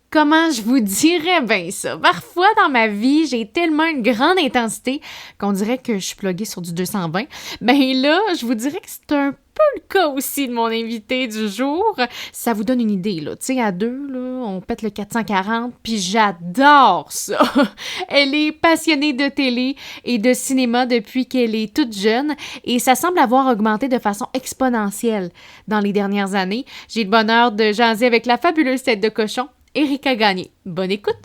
Comment je vous dirais bien ça? Parfois, dans ma vie, j'ai tellement une grande intensité qu'on dirait que je suis pluguée sur du 220. Ben là, je vous dirais que c'est un peu le cas aussi de mon invité du jour. Ça vous donne une idée, là. Tu sais, à deux, là, on pète le 440, puis j'adore ça. Elle est passionnée de télé et de cinéma depuis qu'elle est toute jeune et ça semble avoir augmenté de façon exponentielle dans les dernières années. J'ai le bonheur de jaser avec la fabuleuse tête de cochon, Erika Gagné. Bonne écoute!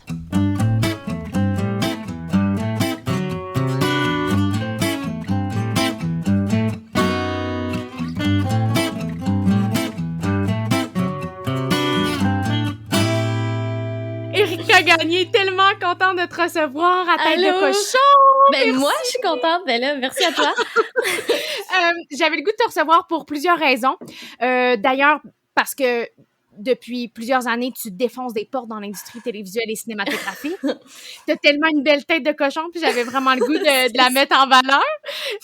Erika Gagné, tellement contente de te recevoir à Tête de cochon! Ben moi, je suis contente. Ben là, merci à toi. J'avais le goût de te recevoir pour plusieurs raisons. D'ailleurs, parce que depuis plusieurs années, tu défonces des portes dans l'industrie télévisuelle et cinématographique. Tu as tellement une belle tête de cochon, puis j'avais vraiment le goût de la mettre en valeur.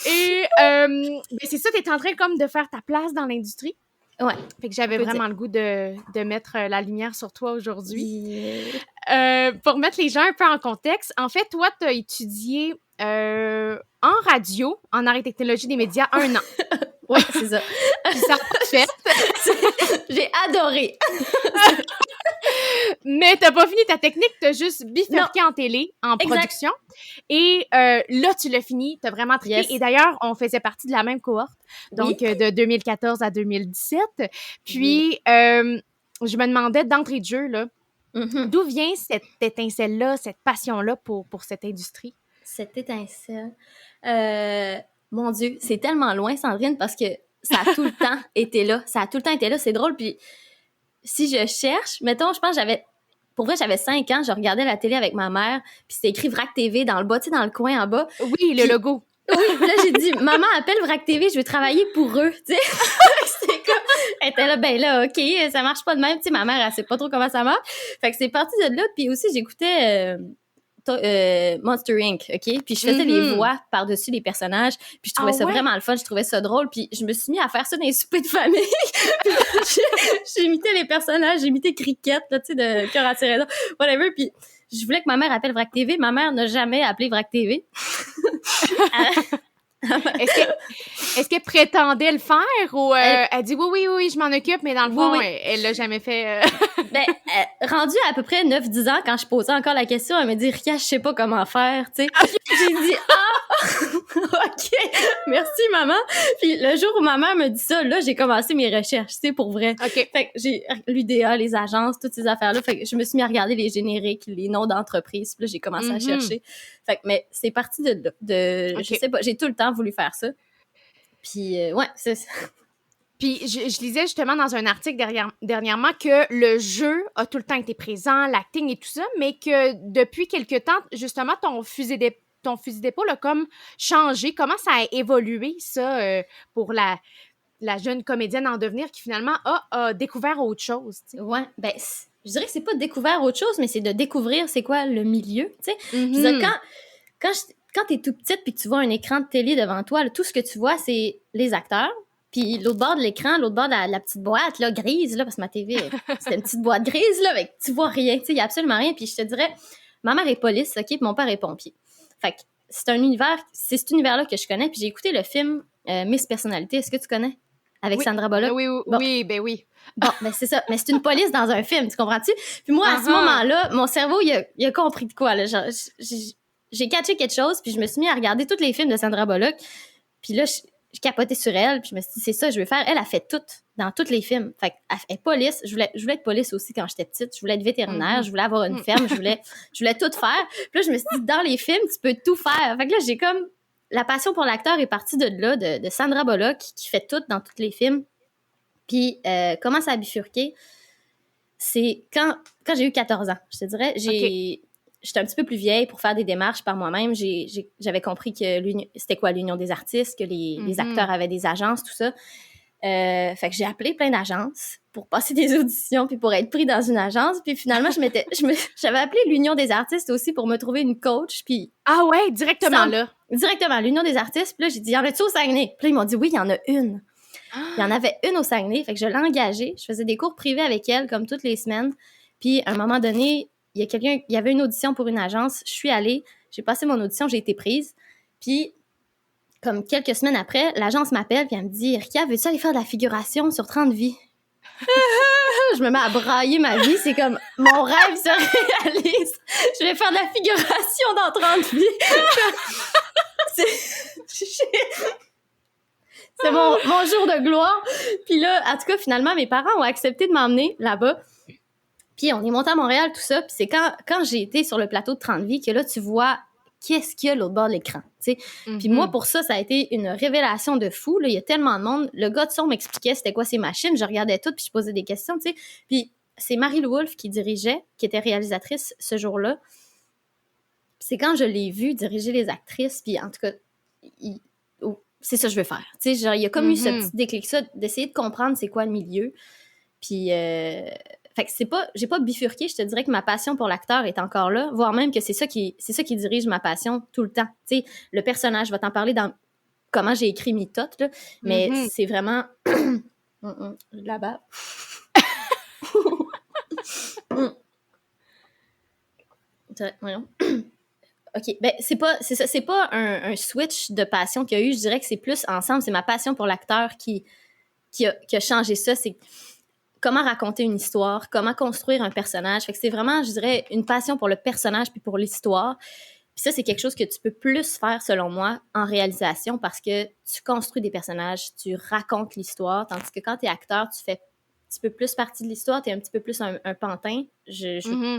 Et ben c'est ça, tu es en train comme de faire ta place dans l'industrie. Ouais. Fait que j'avais vraiment le goût de mettre la lumière sur toi aujourd'hui. Yeah. Pour mettre les gens un peu en contexte, en fait, toi, tu as étudié en radio, en arts et technologie des médias, 1 an. Oui, c'est ça. Puis ça a fait. J'ai adoré. Mais t'as pas fini ta technique, t'as juste bifurqué en télé, en production. Et là, tu l'as fini, t'as vraiment trippé. Yes. Et d'ailleurs, on faisait partie de la même cohorte, donc de 2014 à 2017. Puis, je me demandais d'entrée de jeu, là, d'où vient cette étincelle-là, cette passion-là pour cette industrie? Cette étincelle... mon Dieu, c'est tellement loin, Sandrine, parce que ça a tout le temps été là. Ça a tout le temps été là, c'est drôle. Puis si je cherche, mettons, je pense que pour vrai, j'avais 5 ans, je regardais la télé avec ma mère, puis c'était écrit VRAC TV dans le bas, tu sais, dans le coin en bas. Oui, le logo. Oui, là, j'ai dit, maman, appelle VRAC TV, je veux travailler pour eux, tu sais. C'était comme, elle était là, ben là, OK, ça marche pas de même, tu sais, ma mère, elle sait pas trop comment ça marche. Fait que c'est parti de là, puis aussi, j'écoutais Monster Inc., OK? Puis je faisais les voix par-dessus les personnages, puis je trouvais ça vraiment le fun, je trouvais ça drôle, puis je me suis mis à faire ça dans les soupers de famille. J'imitais les personnages, j'imitais Cricket, là, tu sais, de Cœur à tirer là, whatever, puis je voulais que ma mère appelle VRAC TV. Ma mère n'a jamais appelé VRAC TV. Est-ce qu'elle prétendait le faire ou elle dit oui, je m'en occupe, mais dans le fond, elle l'a jamais fait? Ben, rendue à peu près 9-10 ans, quand je posais encore la question, elle me dit « Rika, je sais pas comment faire, tu sais. » J'ai dit « Ah! OK, merci maman. » Puis le jour où ma mère me dit ça, là, j'ai commencé mes recherches, tu sais, pour vrai. OK. Fait que j'ai l'UDA, les agences, toutes ces affaires-là. Fait que je me suis mis à regarder les génériques, les noms d'entreprises. Puis là, j'ai commencé à chercher. Fait que, mais c'est parti de je sais pas, j'ai tout le temps voulu faire ça. Puis, ouais, c'est ça. Puis, je lisais justement dans un article dernièrement que le jeu a tout le temps été présent, l'acting et tout ça, mais que depuis quelque temps, justement, ton fusil d'épaule a comme changé. Comment ça a évolué, ça, pour la jeune comédienne en devenir qui, finalement, a découvert autre chose, tu sais? Ouais, ben, je dirais que c'est pas découvert autre chose, mais c'est de découvrir c'est quoi le milieu, tu sais. Je veux dire, quand t'es tout petite puis que tu vois un écran de télé devant toi, là, tout ce que tu vois, c'est les acteurs. Puis l'autre bord de l'écran, l'autre bord de la petite boîte là, grise, là, parce que ma TV, c'était une petite boîte grise, là, avec tu vois rien, tu sais, il y a absolument rien. Puis je te dirais, ma mère est police, OK, puis mon père est pompier. Fait que c'est cet univers-là que je connais. Puis j'ai écouté le film Miss Personnalité, est-ce que tu connais? Avec Sandra Bullock. Oui, ben oui. Bon, ben c'est ça. Mais c'est une police dans un film, tu comprends-tu? Puis moi, à ce moment-là, mon cerveau, il a compris de quoi, là. Genre, j'ai catché quelque chose, puis je me suis mis à regarder tous les films de Sandra Bullock. Puis là, je capotais sur elle, puis je me suis dit, c'est ça, je veux faire. Elle a fait tout, dans tous les films. Fait qu'elle est police. Je voulais être police aussi quand j'étais petite. Je voulais être vétérinaire, je voulais avoir une ferme, je voulais tout faire. Puis là, je me suis dit, dans les films, tu peux tout faire. Fait que là, j'ai comme... La passion pour l'acteur est partie de là, de Sandra Bullock, qui fait tout dans tous les films. Puis, comment ça a bifurqué? C'est quand j'ai eu 14 ans, je te dirais. J'étais un petit peu plus vieille pour faire des démarches par moi-même. J'avais compris que c'était quoi l'Union des artistes, que les acteurs avaient des agences, tout ça. Fait que j'ai appelé plein d'agences pour passer des auditions puis pour être pris dans une agence. Puis finalement, j'avais appelé l'Union des artistes aussi pour me trouver une coach. Puis ah ouais, directement là? Directement, l'Union des artistes. Puis là, j'ai dit, y en a-tu au Saguenay? Puis là, ils m'ont dit, oui, il y en a une. Il y en avait une au Saguenay, fait que je l'ai engagée. Je faisais des cours privés avec elle, comme toutes les semaines. Puis, à un moment donné, il y avait une audition pour une agence. Je suis allée, j'ai passé mon audition, j'ai été prise. Puis, comme quelques semaines après, l'agence m'appelle, puis elle me dit « Erika, veux-tu aller faire de la figuration sur 30 vies? » Je me mets à brailler ma vie. C'est comme, mon rêve se réalise. Je vais faire de la figuration dans 30 vies. C'est mon jour de gloire. Puis là, en tout cas, finalement, mes parents ont accepté de m'emmener là-bas. Puis on est monté à Montréal, tout ça. Puis c'est quand j'ai été sur le plateau de 30 vies que là, tu vois qu'est-ce qu'il y a l'autre bord de l'écran, tu sais. Puis moi, pour ça a été une révélation de fou. Là, il y a tellement de monde. Le gars de son m'expliquait c'était quoi ces machines. Je regardais tout, puis je posais des questions, tu sais. Puis c'est Marie-Lou Wolfe qui dirigeait, qui était réalisatrice ce jour-là. Puis c'est quand je l'ai vue diriger les actrices, puis en tout cas, c'est ça que je veux faire. Tu sais, genre, il y a comme eu ce petit déclic, ça, d'essayer de comprendre c'est quoi le milieu. Puis... fait que j'ai pas bifurqué, je te dirais que ma passion pour l'acteur est encore là, voire même que c'est ça qui dirige ma passion tout le temps. Tu sais, le personnage, je vais t'en parler dans comment j'ai écrit Mitote, là, mais c'est vraiment... Là-bas. Voyons. OK, ben c'est pas un switch de passion qu'il y a eu, je dirais que c'est plus ensemble, c'est ma passion pour l'acteur qui a changé ça, c'est comment raconter une histoire, comment construire un personnage. Fait que c'est vraiment, je dirais, une passion pour le personnage puis pour l'histoire. Puis ça, c'est quelque chose que tu peux plus faire, selon moi, en réalisation parce que tu construis des personnages, tu racontes l'histoire, tandis que quand tu es acteur, tu fais un petit peu plus partie de l'histoire, tu es un petit peu plus un pantin.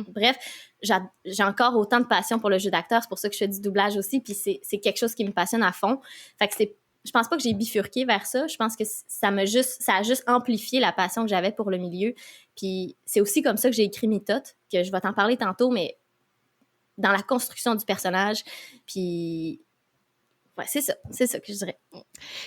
Bref, j'ai encore autant de passion pour le jeu d'acteur, c'est pour ça que je fais du doublage aussi, puis c'est quelque chose qui me passionne à fond. Fait que je pense pas que j'ai bifurqué vers ça. Je pense que ça a juste amplifié la passion que j'avais pour le milieu. Puis c'est aussi comme ça que j'ai écrit Mitote, que je vais t'en parler tantôt, mais dans la construction du personnage. Puis ouais, c'est ça que je dirais.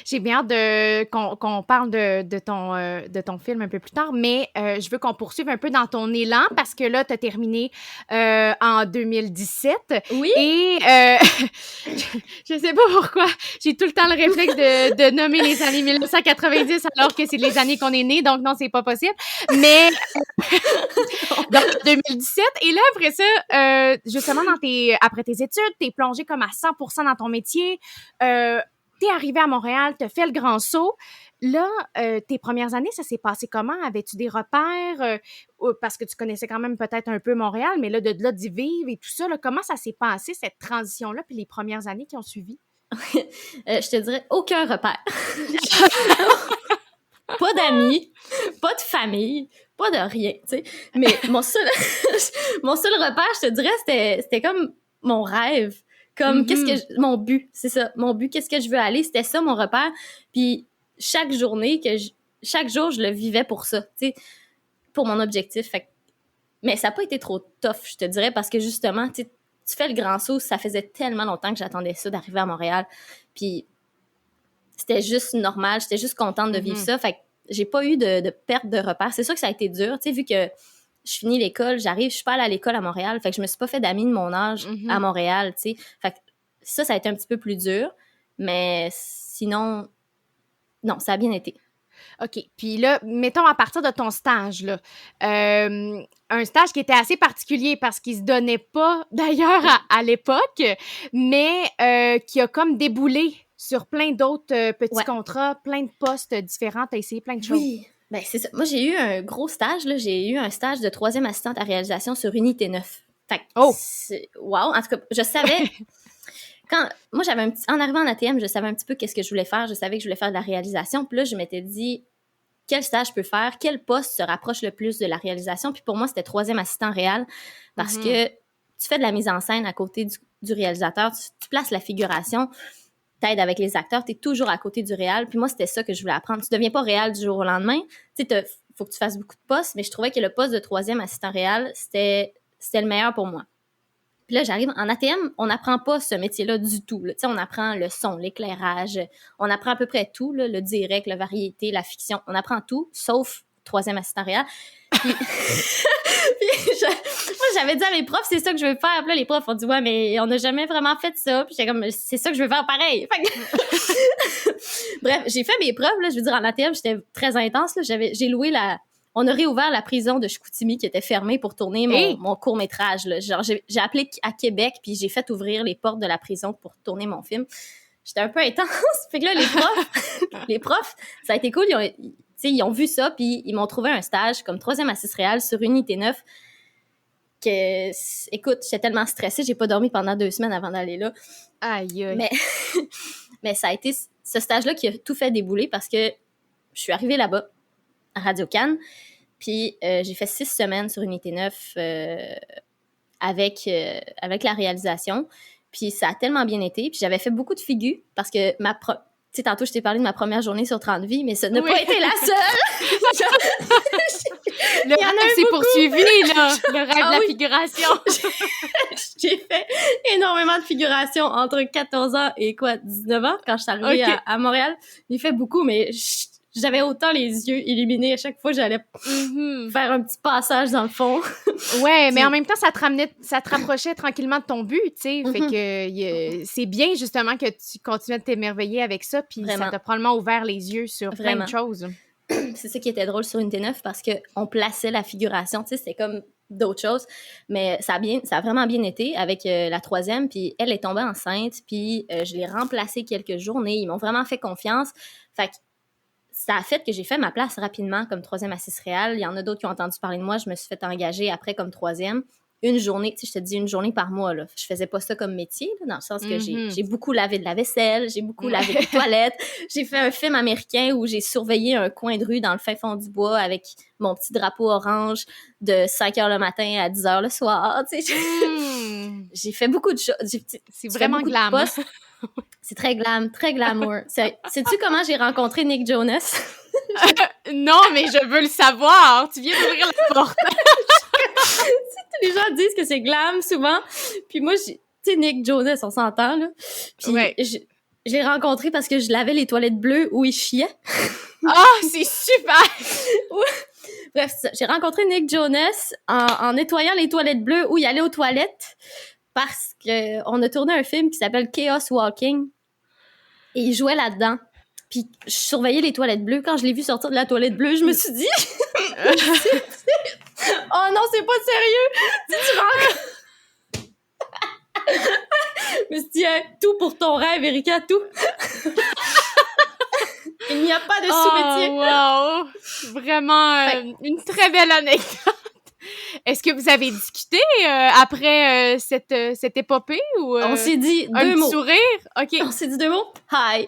J'ai bien hâte qu'on parle de ton film un peu plus tard, mais je veux qu'on poursuive un peu dans ton élan parce que là, tu as terminé en 2017. Oui. Et je sais pas pourquoi, j'ai tout le temps le réflexe de nommer les années 1990 alors que c'est les années qu'on est né, donc non, c'est pas possible. Mais donc 2017, et là, après ça, justement, après tes études, t'es plongé comme à 100% dans ton métier. T'es arrivé à Montréal, t'as fait le grand saut. Là, tes premières années, ça s'est passé comment? Avais-tu des repères? Parce que tu connaissais quand même peut-être un peu Montréal, mais là, de là d'y vivre et tout ça, là, comment ça s'est passé, cette transition-là, puis les premières années qui ont suivi? Je te dirais aucun repère. Pas d'amis, pas de famille, pas de rien, tu sais. Mais mon seul repère, je te dirais, c'était comme mon rêve. Comme, mon but, c'est ça. Mon but, qu'est-ce que je veux aller? C'était ça, mon repère. Puis, chaque jour, je le vivais pour ça, tu sais, pour mon objectif. Fait que, mais ça n'a pas été trop tough, je te dirais, parce que justement, tu fais le grand saut, ça faisait tellement longtemps que j'attendais ça, d'arriver à Montréal. Puis, c'était juste normal, j'étais juste contente de vivre ça. Fait que j'ai pas eu de perte de repères. C'est sûr que ça a été dur, tu sais, vu que je finis l'école, je suis pas allée à l'école à Montréal, fait que je me suis pas fait d'amis de mon âge à Montréal, tu sais. Fait que ça a été un petit peu plus dur, mais sinon, non, ça a bien été. OK. Puis là, mettons à partir de ton stage, là, un stage qui était assez particulier parce qu'il se donnait pas d'ailleurs à l'époque, mais qui a comme déboulé sur plein d'autres petits contrats, plein de postes différents, t'as essayé plein de choses. Oui. Ben, c'est ça. Moi, j'ai eu un gros stage, là. J'ai eu un stage de 3e assistante à réalisation sur Unité 9. Fait que wow! En tout cas, je savais... Moi, en arrivant en ATM, je savais un petit peu qu'est-ce que je voulais faire. Je savais que je voulais faire de la réalisation. Puis là, je m'étais dit, quel stage je peux faire? Quel poste se rapproche le plus de la réalisation? Puis pour moi, c'était 3e assistant réal parce que tu fais de la mise en scène à côté du réalisateur. Tu places la figuration, t'aides avec les acteurs, t'es toujours à côté du réal. Puis moi, c'était ça que je voulais apprendre. Tu deviens pas réal du jour au lendemain. Tu sais, faut que tu fasses beaucoup de postes, mais je trouvais que le poste de 3e assistant réal, c'était le meilleur pour moi. Puis là, j'arrive en ATM, on n'apprend pas ce métier-là du tout. Tu sais, on apprend le son, l'éclairage, on apprend à peu près tout, là, le direct, la variété, la fiction. On apprend tout, sauf 3e assistant réal. Puis, moi, j'avais dit à mes profs, c'est ça que je veux faire. Puis là, les profs ont dit, ouais, mais on n'a jamais vraiment fait ça. Puis j'étais comme, c'est ça que je veux faire pareil. Bref, j'ai fait mes preuves, là, je veux dire, en ATM, j'étais très intense. Là, j'ai loué on a réouvert la prison de Chicoutimi qui était fermée pour tourner mon court-métrage. Là. Genre, j'ai appelé à Québec, puis j'ai fait ouvrir les portes de la prison pour tourner mon film. J'étais un peu intense. Fait que là, les profs, ça a été cool. Ils ont vu ça, puis ils m'ont trouvé un stage comme 3e assist réal sur Unité 9. Écoute, j'étais tellement stressée, j'ai pas dormi pendant 2 semaines avant d'aller là. Aïe, aïe. Mais ça a été ce stage-là qui a tout fait débouler parce que je suis arrivée là-bas, à Radio-Can, puis j'ai fait 6 semaines sur Unité 9 avec la réalisation. Puis ça a tellement bien été. Puis j'avais fait beaucoup de figures parce que tu sais, tantôt, je t'ai parlé de ma première journée sur 30 vies, mais ça n'a pas été la seule. Le rêve s'est poursuivi, là. Le rêve de la figuration. J'ai fait énormément de figuration entre 14 ans et 19 ans quand je suis arrivée à Montréal. J'ai fait beaucoup, mais j'avais autant les yeux illuminés à chaque fois que j'allais faire un petit passage dans le fond. Ouais, mais en même temps, ça te rapprochait tranquillement de ton but, tu sais. Fait que c'est bien, justement, que tu continues de t'émerveiller avec ça, puis ça t'a probablement ouvert les yeux sur plein de choses. C'est ça qui était drôle sur Unité 9 parce qu'on plaçait la figuration, tu sais, c'était comme d'autres choses, mais ça a vraiment bien été avec la 3e, puis elle est tombée enceinte, puis je l'ai remplacée quelques journées, ils m'ont vraiment fait confiance, fait que ça a fait que j'ai fait ma place rapidement comme 3e assist réal. Il y en a d'autres qui ont entendu parler de moi. Je me suis fait engager après comme 3e. Une journée, tu sais, je te dis une journée par mois, là. Je faisais pas ça comme métier, là, dans le sens que j'ai beaucoup lavé de la vaisselle, j'ai beaucoup lavé les toilettes. J'ai fait un film américain où j'ai surveillé un coin de rue dans le fin fond du bois avec mon petit drapeau orange de 5 h le matin à 10 h le soir, tu sais. J'ai fait beaucoup de choses. C'est vraiment glam. C'est très glamour. Sais-tu comment j'ai rencontré Nick Jonas? Non, mais je veux le savoir. Tu viens d'ouvrir la porte. Les gens disent que c'est glam souvent. Puis moi, tu sais, Nick Jonas, on s'entend, là. Puis je l'ai rencontré parce que je lavais les toilettes bleues où il chiait. C'est super! Bref, j'ai rencontré Nick Jonas en nettoyant les toilettes bleues où il allait aux toilettes. Parce qu'on a tourné un film qui s'appelle Chaos Walking et il jouait là-dedans. Puis je surveillais les toilettes bleues. Quand je l'ai vu sortir de la toilette bleue, je me suis dit oh non, c'est pas sérieux! Je me suis dit tout pour ton rêve, Erika, tout. Il n'y a pas de sous-métier. Wow! Vraiment une très belle anecdote. Est-ce que vous avez discuté après cette épopée ou on s'est dit un 2 mots. Sourire? OK. On s'est dit 2 mots. Hi.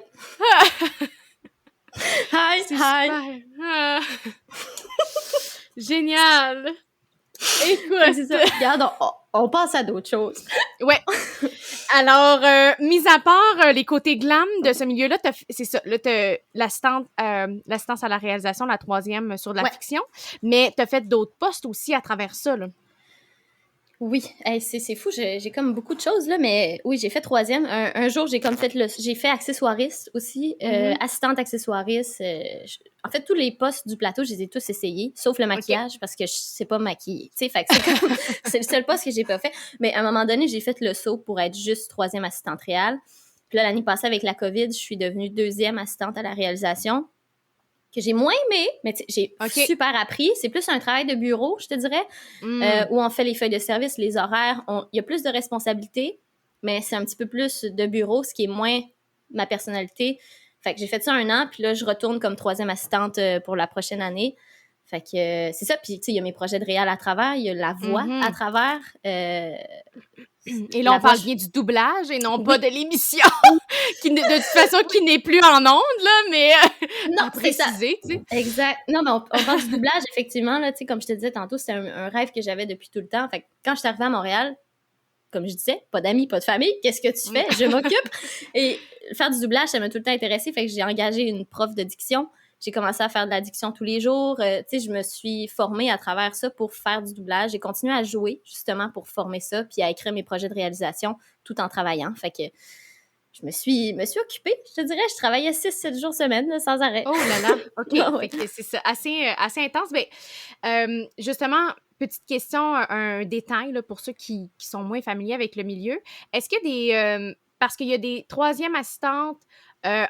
Hi. Super. Génial. Écoute, c'est ça. Regarde, on passe à d'autres choses. Ouais. Alors, mis à part les côtés glam de ce milieu-là, c'est ça, là, l'assistance à la réalisation, la 3e sur de la fiction, mais t'as fait d'autres postes aussi à travers ça, là. Oui, c'est fou, j'ai comme beaucoup de choses, là, mais oui, j'ai fait 3e. Un jour, j'ai fait accessoiriste aussi, assistante accessoiriste. En fait, tous les postes du plateau, je les ai tous essayés, sauf le maquillage, parce que je sais pas maquiller, tu sais, fait que c'est le seul poste que j'ai pas fait. Mais à un moment donné, j'ai fait le saut pour être juste 3e assistante réal. Puis là, l'année passée, avec la COVID, je suis devenue 2e assistante à la réalisation, que j'ai moins aimé, mais j'ai super appris. C'est plus un travail de bureau, je te dirais, où on fait les feuilles de service, les horaires. Il y a plus de responsabilités, mais c'est un petit peu plus de bureau, ce qui est moins ma personnalité. Fait que j'ai fait ça 1 an, puis là, je retourne comme 3e assistante pour la prochaine année. Fait que c'est ça. Puis, tu sais, il y a mes projets de réal à travers, il y a la voix à travers. Et là, on parle bien du doublage et non pas de l'émission, de toute façon, qui n'est plus en ondes, là, mais non, à préciser, tu sais. Exact. Non, mais on parle du doublage, effectivement, là, tu sais, comme je te disais tantôt, c'était un rêve que j'avais depuis tout le temps. Fait que quand je suis arrivée à Montréal, comme je disais, pas d'amis, pas de famille, qu'est-ce que tu fais? Je m'occupe. Et faire du doublage, ça m'a tout le temps intéressée, fait que j'ai engagé une prof de diction. J'ai commencé à faire de la diction tous les jours. Tu sais, je me suis formée à travers ça pour faire du doublage. J'ai continué à jouer, justement, pour former ça, puis à écrire mes projets de réalisation tout en travaillant. Fait que je me suis occupée, je te dirais. Je travaillais 6-7 jours semaine, là, sans arrêt. Oh là là! OK. Fait que c'est ça, assez intense. Mais justement, petite question, un détail là, pour ceux qui sont moins familiers avec le milieu. Est-ce qu'il y a des... parce qu'il y a des 3e assistantes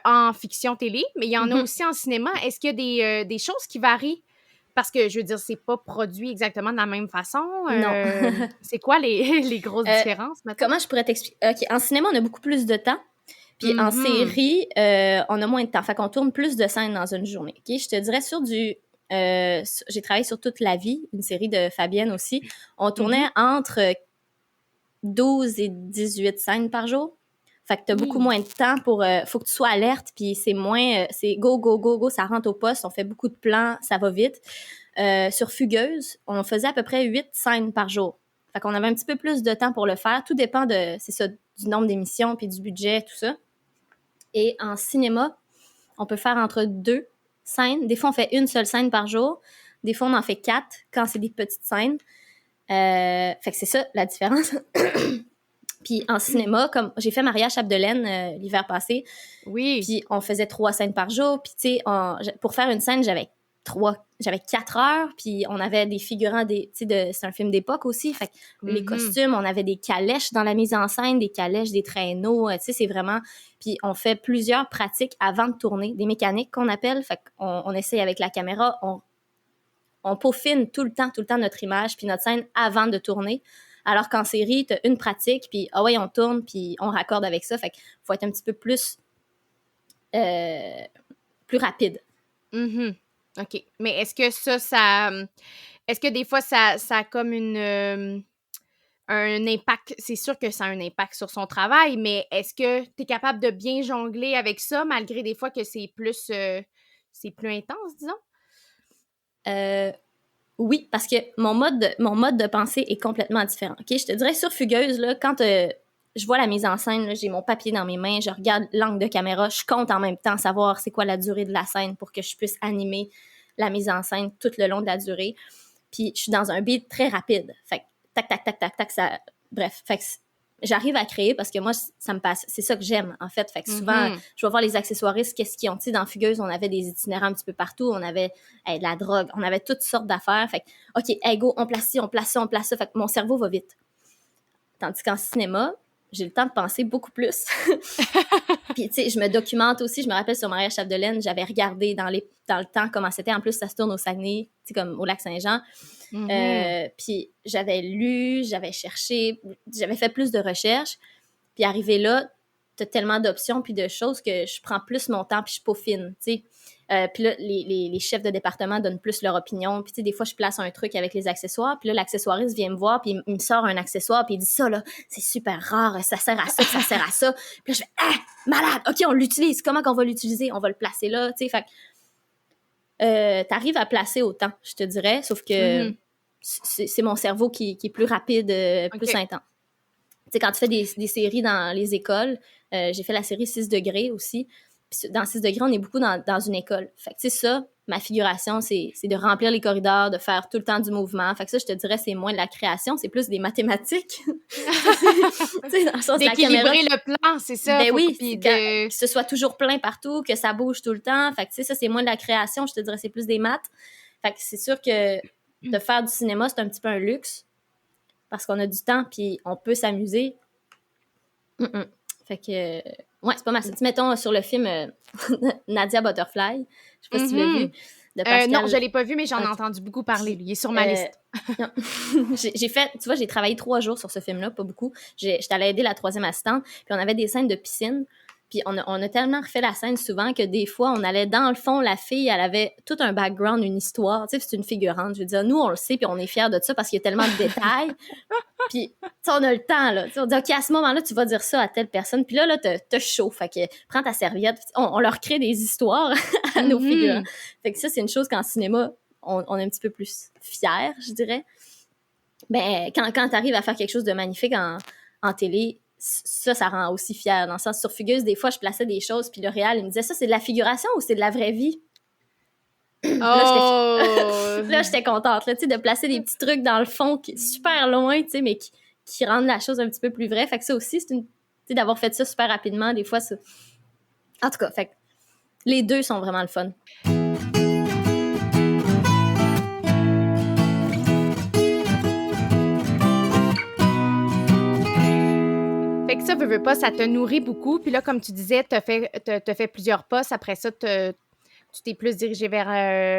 en fiction télé, mais il y en a aussi en cinéma. Est-ce qu'il y a des choses qui varient Parce que, je veux dire, c'est pas produit exactement de la même façon. Non. C'est quoi les grosses différences, maintenant? Comment je pourrais t'expliquer? OK, en cinéma, on a beaucoup plus de temps. Puis en Mhm. série, on a moins de temps. Fait qu'on tourne plus de scènes dans une journée. OK? Je te dirais sur du... j'ai travaillé sur Toute la vie, une série de Fabienne aussi. On tournait entre 12 et 18 scènes par jour. Fait que t'as beaucoup moins de temps pour... faut que tu sois alerte, puis c'est moins... c'est go, go, go, go, ça rentre au poste, on fait beaucoup de plans, ça va vite. Sur Fugueuse, on faisait à peu près 8 scènes par jour. Fait qu'on avait un petit peu plus de temps pour le faire. Tout dépend de... c'est ça, du nombre d'émissions, puis du budget, tout ça. Et en cinéma, on peut faire entre 2 scènes. Des fois, on fait une seule scène par jour. Des fois, on en fait 4 quand c'est des petites scènes. Fait que c'est ça, la différence. Puis en cinéma, comme j'ai fait Maria Chapdelaine l'hiver passé, Oui. puis on faisait 3 scènes par jour. Puis tu sais, pour faire une scène, j'avais 4 heures, puis on avait des figurants, c'est un film d'époque aussi, fait que les costumes, on avait des calèches dans la mise en scène, des calèches, des traîneaux, tu sais, c'est vraiment... Puis on fait plusieurs pratiques avant de tourner, des mécaniques qu'on appelle, fait qu'on essaye avec la caméra, on peaufine tout le temps notre image puis notre scène avant de tourner. Alors qu'en série, t'as une pratique, puis on tourne, puis on raccorde avec ça. Fait qu'il faut être un petit peu plus rapide. Mm-hmm. OK. Mais est-ce que ça... Est-ce que des fois, ça a comme un impact... C'est sûr que ça a un impact sur son travail, mais est-ce que tu es capable de bien jongler avec ça, malgré des fois que c'est plus intense, disons? Oui, parce que mon mode de pensée est complètement différent. OK, je te dirais sur Fugueuse, là, quand je vois la mise en scène, là, j'ai mon papier dans mes mains, je regarde l'angle de caméra, je compte en même temps savoir c'est quoi la durée de la scène pour que je puisse animer la mise en scène tout le long de la durée. Puis je suis dans un beat très rapide. Fait que tac, tac, tac, tac, tac, ça... Bref, fait que j'arrive à créer parce que moi, ça me passe. C'est ça que j'aime, en fait. Fait que souvent, je vais voir les accessoiristes, qu'est-ce qu'ils ont. Tu sais, dans Fugueuse, on avait des itinérants un petit peu partout. On avait de la drogue. On avait toutes sortes d'affaires. Fait que, OK, hey, go, on place ci, on place ça, on place ça. Fait que mon cerveau va vite. Tandis qu'en cinéma, j'ai le temps de penser beaucoup plus. Puis, tu sais, je me documente aussi. Je me rappelle sur Maria Chapdelaine, j'avais regardé dans le temps comment c'était. En plus, ça se tourne au Saguenay, tu sais, comme au Lac-Saint-Jean. Puis, j'avais lu, j'avais cherché, j'avais fait plus de recherches. Puis, arrivé là, t'as tellement d'options puis de choses que je prends plus mon temps puis je peaufine, tu sais. Puis là, les chefs de département donnent plus leur opinion. Puis, tu sais, des fois, je place un truc avec les accessoires. Puis là, l'accessoiriste vient me voir, puis il me sort un accessoire, puis il dit ça, là, c'est super rare, ça sert à ça, ça sert à ça. Puis là, je fais, malade, OK, on l'utilise. Comment qu'on va l'utiliser? On va le placer là, tu sais. Fait que t'arrives à placer autant, je te dirais, sauf que c'est mon cerveau qui est plus rapide, plus intense. Tu sais, quand tu fais des séries dans les écoles, j'ai fait la série 6 degrés aussi. Puis dans 6 degrés, on est beaucoup dans une école. Fait que, tu sais, ça, ma figuration, c'est de remplir les corridors, de faire tout le temps du mouvement. Fait que ça, je te dirais, c'est moins de la création, c'est plus des mathématiques. Tu sais, dans le sens de la caméra. D'équilibrer le plan, c'est ça. Ben oui, que ce soit toujours plein partout, que ça bouge tout le temps. Fait que, tu sais, ça, c'est moins de la création. Je te dirais, c'est plus des maths. Fait que c'est sûr que de faire du cinéma, c'est un petit peu un luxe. Parce qu'on a du temps, puis on peut s'amuser. Fait que, ouais, c'est pas mal ça. Mettons, sur le film Nadia Butterfly, je sais pas si tu l'as vu. De Pascal... non, je l'ai pas vu, mais j'en ai entendu beaucoup parler. Il est sur ma liste. j'ai travaillé 3 jours sur ce film-là, pas beaucoup. J'étais allée aider la 3e assistante, puis on avait des scènes de piscine. Puis on a tellement refait la scène souvent que des fois, on allait dans le fond, la fille, elle avait tout un background, une histoire. Tu sais, c'est une figurante. Je veux dire, nous, on le sait, puis on est fiers de ça parce qu'il y a tellement de détails. Puis, tu sais, on a le temps, là. T'sais, on dit, OK, à ce moment-là, tu vas dire ça à telle personne. Puis là, t'as chaud. Fait que prends ta serviette. On leur crée des histoires à nos figurants. Fait que ça, c'est une chose qu'en cinéma, on est un petit peu plus fiers, je dirais. Ben, quand t'arrives à faire quelque chose de magnifique en télé, ça rend aussi fier. Dans le sens, sur Fugueuse, des fois, je plaçais des choses, puis le réal, il me disait, ça, c'est de la figuration ou c'est de la vraie vie? Là, j'étais contente, là, tu sais, de placer des petits trucs dans le fond, qui est super loin, tu sais, mais qui rendent la chose un petit peu plus vraie. Fait que ça aussi, tu sais, d'avoir fait ça super rapidement, des fois, ça... En tout cas, fait que les deux sont vraiment le fun. Fait que ça, veux pas, ça te nourrit beaucoup. Puis là, comme tu disais, t'as fait plusieurs postes. Après ça, tu t'es plus dirigé vers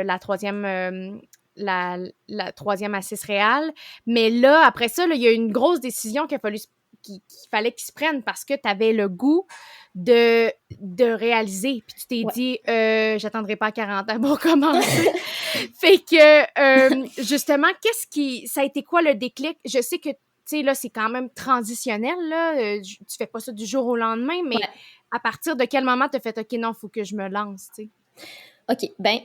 la 3e la troisième assise réelle. Mais là, après ça, il y a une grosse décision qu'il fallait qu'ils se prennent parce que tu avais le goût de réaliser. Puis tu t'es dit, j'attendrai pas 40 ans pour commencer. Fait que, justement, ça a été quoi le déclic? Je sais que, tu sais, là, c'est quand même transitionnel, là. Tu fais pas ça du jour au lendemain, mais à partir de quel moment tu as fait, OK, non, faut que je me lance, tu sais? OK, ben,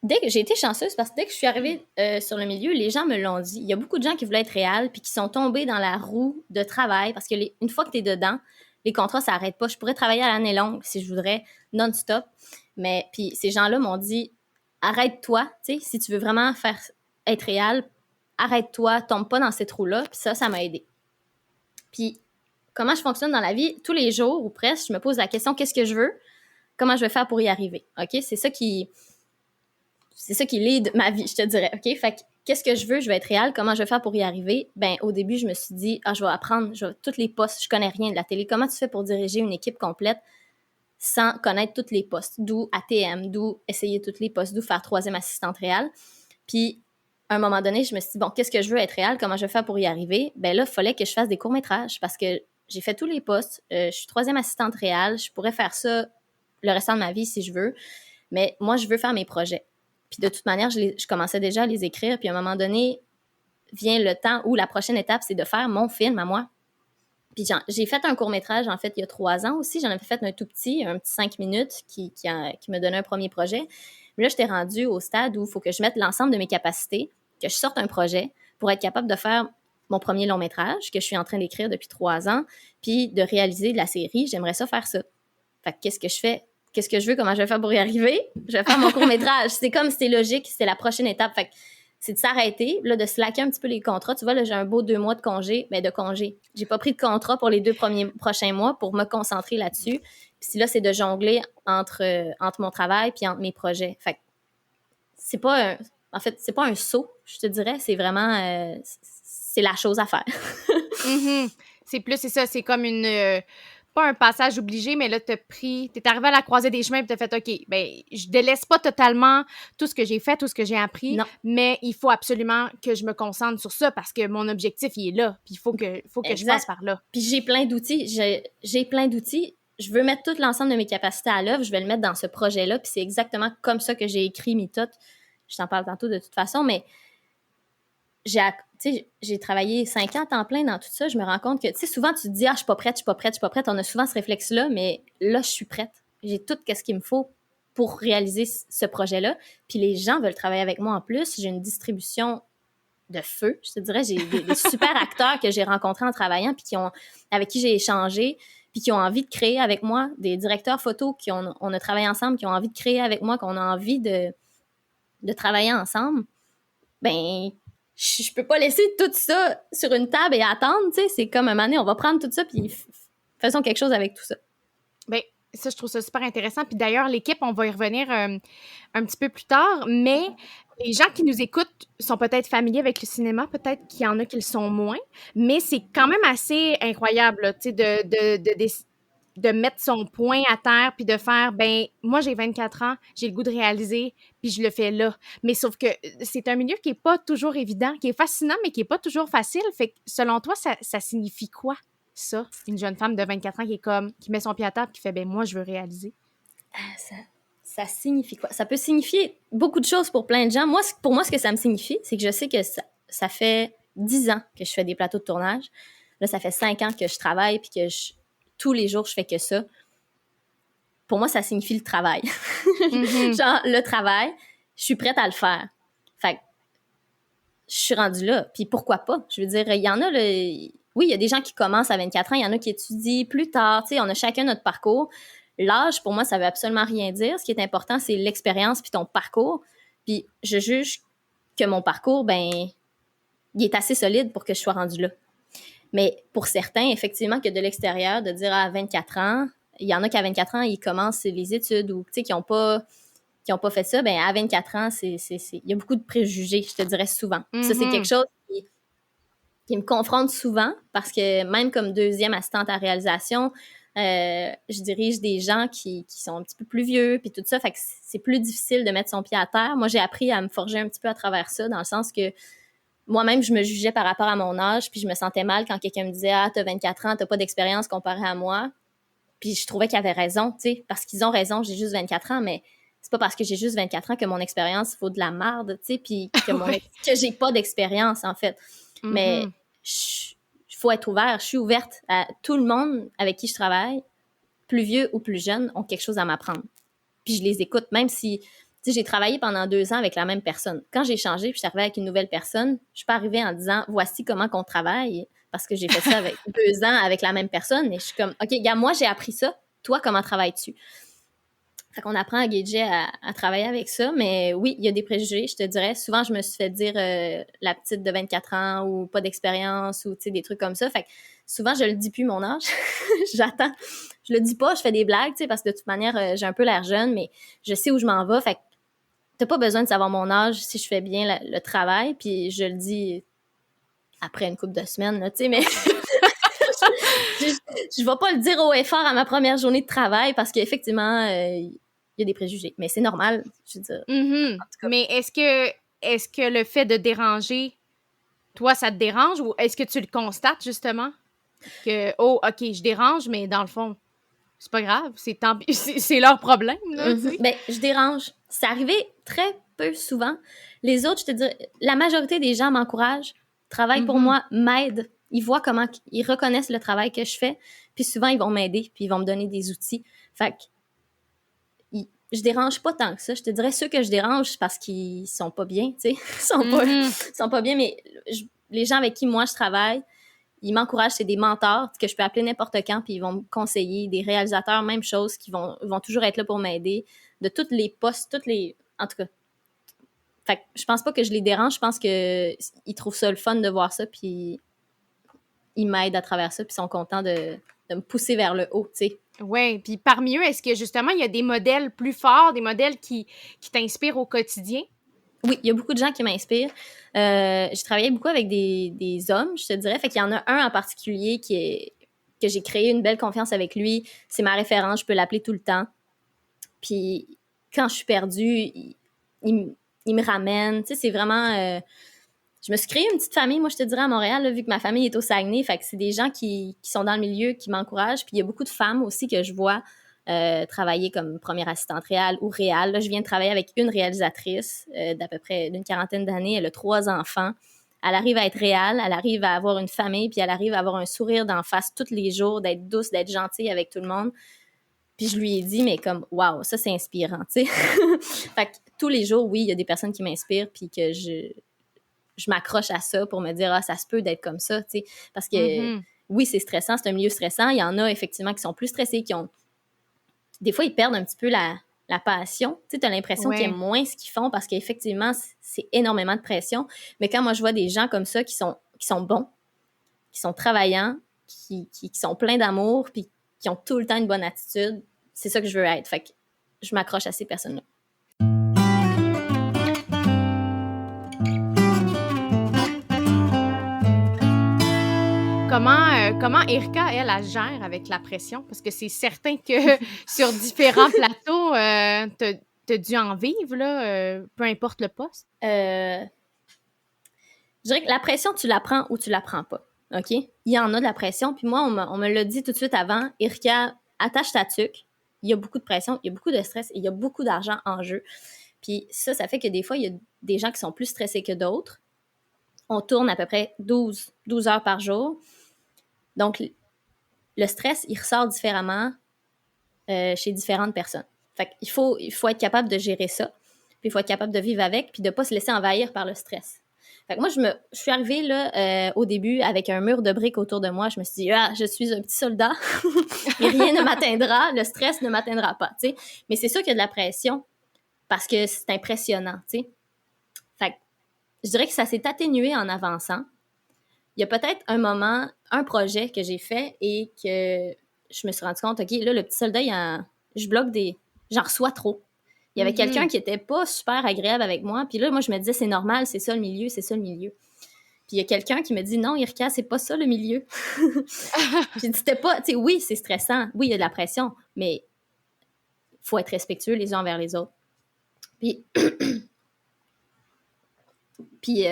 dès que j'ai été chanceuse, parce que dès que je suis arrivée sur le milieu, les gens me l'ont dit. Il y a beaucoup de gens qui voulaient être réels puis qui sont tombés dans la roue de travail parce que une fois que tu es dedans, les contrats, ça n'arrête pas. Je pourrais travailler à l'année longue si je voudrais, non-stop. Mais puis ces gens-là m'ont dit, arrête-toi, tu sais, si tu veux vraiment être réel, arrête-toi, tombe pas dans ces trous-là. Puis ça m'a aidé. Puis comment je fonctionne dans la vie, tous les jours ou presque, je me pose la question, qu'est-ce que je veux? Comment je vais faire pour y arriver? OK? C'est ça qui lead ma vie, je te dirais. OK? Fait que, qu'est-ce que je veux? Je vais être réelle. Comment je vais faire pour y arriver? Ben, au début, je me suis dit, je vais apprendre tous les postes. Je connais rien de la télé. Comment tu fais pour diriger une équipe complète sans connaître tous les postes? D'où ATM, d'où essayer tous les postes, d'où faire troisième assistante réelle. Puis, à un moment donné, je me suis dit, bon, qu'est-ce que je veux être réelle? Comment je vais faire pour y arriver? Ben là, il fallait que je fasse des courts-métrages parce que j'ai fait tous les postes. Je suis troisième assistante réelle. Je pourrais faire ça le restant de ma vie si je veux. Mais moi, je veux faire mes projets. Puis de toute manière, je commençais déjà à les écrire. Puis à un moment donné, vient le temps où la prochaine étape, c'est de faire mon film à moi. Puis j'ai fait un court-métrage, en fait, il y a 3 ans aussi. J'en avais fait un tout petit, un petit 5 minutes qui me donnait un premier projet. Mais là, j'étais rendue au stade où il faut que je mette l'ensemble de mes capacités, que je sorte un projet pour être capable de faire mon premier long-métrage que je suis en train d'écrire depuis 3 ans, puis de réaliser de la série. J'aimerais ça faire ça. Fait que qu'est-ce que je fais? Qu'est-ce que je veux? Comment je vais faire pour y arriver? Je vais faire mon court-métrage. C'est comme c'était logique, c'est la prochaine étape. Fait que c'est de s'arrêter, là, de slacker un petit peu les contrats. Tu vois, là, j'ai un beau 2 mois de congé, mais de congé. J'ai pas pris de contrat pour les 2 prochains mois pour me concentrer là-dessus. Puis là, c'est de jongler entre mon travail puis entre mes projets. Fait que c'est pas c'est pas un saut, je te dirais. C'est vraiment, c'est la chose à faire. Mm-hmm. C'est ça, c'est comme pas un passage obligé, mais là, t'es arrivé à la croisée des chemins et t'as fait, OK, ben, je délaisse pas totalement tout ce que j'ai fait, tout ce que j'ai appris, non. Mais il faut absolument que je me concentre sur ça parce que mon objectif, il est là, puis il faut que je passe par là. Puis j'ai plein d'outils, je veux mettre tout l'ensemble de mes capacités à l'œuvre, je vais le mettre dans ce projet-là, puis c'est exactement comme ça que j'ai écrit Mitote. Je t'en parle tantôt de toute façon, mais j'ai travaillé 5 ans à temps plein dans tout ça. Je me rends compte que, tu sais, souvent, tu te dis, je suis pas prête. On a souvent ce réflexe-là, mais là, je suis prête. J'ai tout ce qu'il me faut pour réaliser ce projet-là. Puis les gens veulent travailler avec moi en plus. J'ai une distribution de feu, je te dirais. J'ai des super acteurs que j'ai rencontrés en travaillant, puis avec qui j'ai échangé, puis qui ont envie de créer avec moi. Des directeurs photos on a travaillé ensemble, qui ont envie de créer avec moi, qu'on a envie de travailler ensemble. Ben, je peux pas laisser tout ça sur une table et attendre, tu sais. C'est comme un moment donné, on va prendre tout ça puis faisons quelque chose avec tout ça. Ben, ça, je trouve ça super intéressant. Puis d'ailleurs, l'équipe, on va y revenir un petit peu plus tard, mais les gens qui nous écoutent sont peut-être familiers avec le cinéma, peut-être qu'il y en a qui le sont moins, mais c'est quand même assez incroyable, tu sais, de mettre son poing à terre puis de faire, ben moi, j'ai 24 ans, j'ai le goût de réaliser, puis je le fais là. Mais sauf que c'est un milieu qui est pas toujours évident, qui est fascinant, mais qui est pas toujours facile. Fait que, selon toi, ça signifie quoi, ça? Une jeune femme de 24 ans qui met son pied à terre, qui fait, ben moi, je veux réaliser. Ça signifie quoi? Ça peut signifier beaucoup de choses pour plein de gens. Pour moi, ce que ça me signifie, c'est que je sais que ça fait 10 ans que je fais des plateaux de tournage. Là, ça fait 5 ans que je travaille puis que tous les jours, je fais que ça. Pour moi, ça signifie le travail. Mm-hmm. Genre, le travail, je suis prête à le faire. Fait que je suis rendue là. Puis pourquoi pas? Je veux dire, il y en a, oui, il y a des gens qui commencent à 24 ans, il y en a qui étudient plus tard. Tu sais, on a chacun notre parcours. L'âge, pour moi, ça veut absolument rien dire. Ce qui est important, c'est l'expérience puis ton parcours. Puis je juge que mon parcours, ben, il est assez solide pour que je sois rendue là. Mais pour certains, effectivement, que de l'extérieur, de dire à 24 ans, il y en a qui à 24 ans, ils commencent les études ou qui n'ont pas fait ça, ben à 24 ans, il y a beaucoup de préjugés, je te dirais souvent. Mm-hmm. Ça, c'est quelque chose qui me confronte souvent parce que même comme deuxième assistante à réalisation, Je dirige des gens qui sont un petit peu plus vieux, puis tout ça, fait que c'est plus difficile de mettre son pied à terre. Moi, j'ai appris à me forger un petit peu à travers ça, dans le sens que moi-même, je me jugeais par rapport à mon âge, puis je me sentais mal quand quelqu'un me disait « Ah, t'as 24 ans, t'as pas d'expérience comparé à moi. » Puis je trouvais qu'ils avaient raison, tu sais, parce qu'ils ont raison, j'ai juste 24 ans, mais c'est pas parce que j'ai juste 24 ans que mon expérience vaut de la merde, tu sais, puis que j'ai pas d'expérience, en fait. Mais il faut être ouvert. Je suis ouverte à tout le monde avec qui je travaille, plus vieux ou plus jeune, ont quelque chose à m'apprendre. Puis je les écoute, même si, tu sais, j'ai travaillé pendant 2 ans avec la même personne. Quand j'ai changé puis je suis arrivée avec une nouvelle personne, je suis pas arrivée en disant, voici comment qu'on travaille, parce que j'ai fait ça avec 2 ans avec la même personne. Et je suis comme, OK, gars, moi, j'ai appris ça. Toi, comment travailles-tu? Fait qu'on apprend à gager, à travailler avec ça. Mais oui, il y a des préjugés, je te dirais. Souvent, je me suis fait dire la petite de 24 ans ou pas d'expérience ou, tu sais, des trucs comme ça. Fait que souvent, je le dis plus, mon âge. J'attends. Je le dis pas, je fais des blagues, tu sais, parce que de toute manière, j'ai un peu l'air jeune, mais je sais où je m'en vais. Fait que t'as pas besoin de savoir mon âge si je fais bien le travail. Puis je le dis après une couple de semaines, là, tu sais, mais... je vais pas le dire haut et fort à ma première journée de travail parce qu'effectivement, il y a des préjugés. Mais c'est normal, je veux dire. Mm-hmm. Mais est-ce que le fait de déranger, toi, ça te dérange ou est-ce que tu le constates justement? Que, oh, OK, je dérange, mais dans le fond, c'est pas grave, c'est leur problème, là, tu sais. Ben, je dérange. C'est arrivé très peu souvent. Les autres, je te dis, la majorité des gens m'encouragent, travaillent pour moi, m'aident. Ils voient comment, ils reconnaissent le travail que je fais, puis souvent, ils vont m'aider, puis ils vont me donner des outils. Fait que, je dérange pas tant que ça. Je te dirais, ceux que je dérange, c'est parce qu'ils sont pas bien, tu sais. Ils sont pas bien, mais les gens avec qui moi je travaille, ils m'encouragent, c'est des mentors que je peux appeler n'importe quand, puis ils vont me conseiller. Des réalisateurs, même chose, qui vont toujours être là pour m'aider. De tous les postes, en tout cas. Fait que je pense pas que je les dérange, je pense que ils trouvent ça le fun de voir ça, puis ils m'aident à travers ça, puis ils sont contents de me pousser vers le haut, tu sais. Oui, puis parmi eux, est-ce que justement, il y a des modèles plus forts, des modèles qui t'inspirent au quotidien? Oui, il y a beaucoup de gens qui m'inspirent. J'ai travaillé beaucoup avec des hommes, je te dirais. Fait qu'il y en a un en particulier que j'ai créé une belle confiance avec lui. C'est ma référence, je peux l'appeler tout le temps. Puis quand je suis perdue, il me ramène. Tu sais, c'est vraiment... je me suis créé une petite famille, moi, je te dirais, à Montréal, là, vu que ma famille est au Saguenay. Fait que c'est des gens qui sont dans le milieu, qui m'encouragent. Puis il y a beaucoup de femmes aussi que je vois travailler comme première assistante réal ou réal. Là, je viens de travailler avec une réalisatrice d'à peu près d'une 40aine d'années. Elle a 3 enfants. Elle arrive à être réelle, elle arrive à avoir une famille, puis elle arrive à avoir un sourire d'en face tous les jours, d'être douce, d'être gentille avec tout le monde. Puis je lui ai dit, mais comme, waouh, ça, c'est inspirant, tu sais. Fait que tous les jours, oui, il y a des personnes qui m'inspirent, puis que je m'accroche à ça pour me dire, ah, ça se peut d'être comme ça, tu sais. Parce que, oui, c'est stressant, c'est un milieu stressant. Il y en a, effectivement, qui sont plus stressés, qui ont... Des fois, ils perdent un petit peu la passion. Tu sais, t'as l'impression qu'ils aiment moins ce qu'ils font parce qu'effectivement, c'est énormément de pression. Mais quand moi, je vois des gens comme ça qui sont bons, qui sont travaillants, qui sont pleins d'amour, puis qui ont tout le temps une bonne attitude, c'est ça que je veux être. Fait que je m'accroche à ces personnes-là. Comment Erika, elle gère avec la pression? Parce que c'est certain que sur différents plateaux, t'as dû en vivre, là, peu importe le poste. Je dirais que la pression, tu la prends ou tu la prends pas. OK? Il y en a de la pression. Puis moi, on me l'a dit tout de suite avant. Erika, attache ta tuque. Il y a beaucoup de pression, il y a beaucoup de stress et il y a beaucoup d'argent en jeu. Puis ça fait que des fois, il y a des gens qui sont plus stressés que d'autres. On tourne à peu près 12 heures par jour. Donc, le stress, il ressort différemment chez différentes personnes. Fait qu'il faut être capable de gérer ça. Puis il faut être capable de vivre avec, puis de ne pas se laisser envahir par le stress. Fait que moi, je suis arrivée là, au début avec un mur de briques autour de moi. Je me suis dit, je suis un petit soldat et rien ne m'atteindra. Le stress ne m'atteindra pas, tu sais. Mais c'est sûr qu'il y a de la pression parce que c'est impressionnant, tu sais. Fait que je dirais que ça s'est atténué en avançant. Il y a peut-être un moment, un projet que j'ai fait et que je me suis rendu compte, OK, là, le petit soldat, je bloque j'en reçois trop. Il y avait quelqu'un qui était pas super agréable avec moi. Puis là, moi, je me disais, c'est normal, c'est ça le milieu. Puis il y a quelqu'un qui me dit « Non, Irka, c'est pas ça le milieu. » J'ai dit « C'était pas... » Tu sais, oui, c'est stressant. Oui, il y a de la pression, mais il faut être respectueux les uns envers les autres. Puis... Puis...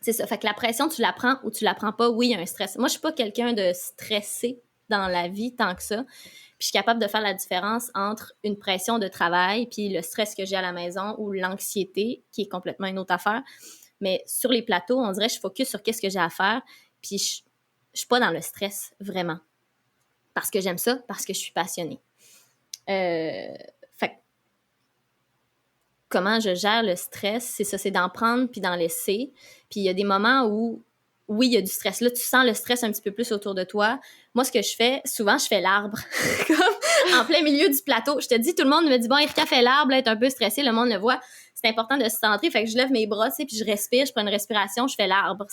c'est ça. Fait que la pression, tu la prends ou tu la prends pas. Oui, il y a un stress. Moi, je suis pas quelqu'un de stressé dans la vie tant que ça. Puis je suis capable de faire la différence entre une pression de travail puis le stress que j'ai à la maison ou l'anxiété, qui est complètement une autre affaire. Mais sur les plateaux, on dirait que je focus sur qu'est-ce que j'ai à faire. Puis je suis pas dans le stress, vraiment. Parce que j'aime ça, parce que je suis passionnée. Fait que comment je gère le stress, c'est ça, c'est d'en prendre puis d'en laisser. Puis il y a des moments où, oui, il y a du stress. Là, tu sens le stress un petit peu plus autour de toi. Moi, ce que je fais, souvent, je fais l'arbre. Comme en plein milieu du plateau. Je te dis, tout le monde me dit, bon, Irka fait l'arbre, là, est un peu stressé, le monde le voit. C'est important de se centrer. Fait que je lève mes bras, tu sais, puis je respire, je prends une respiration, je fais l'arbre.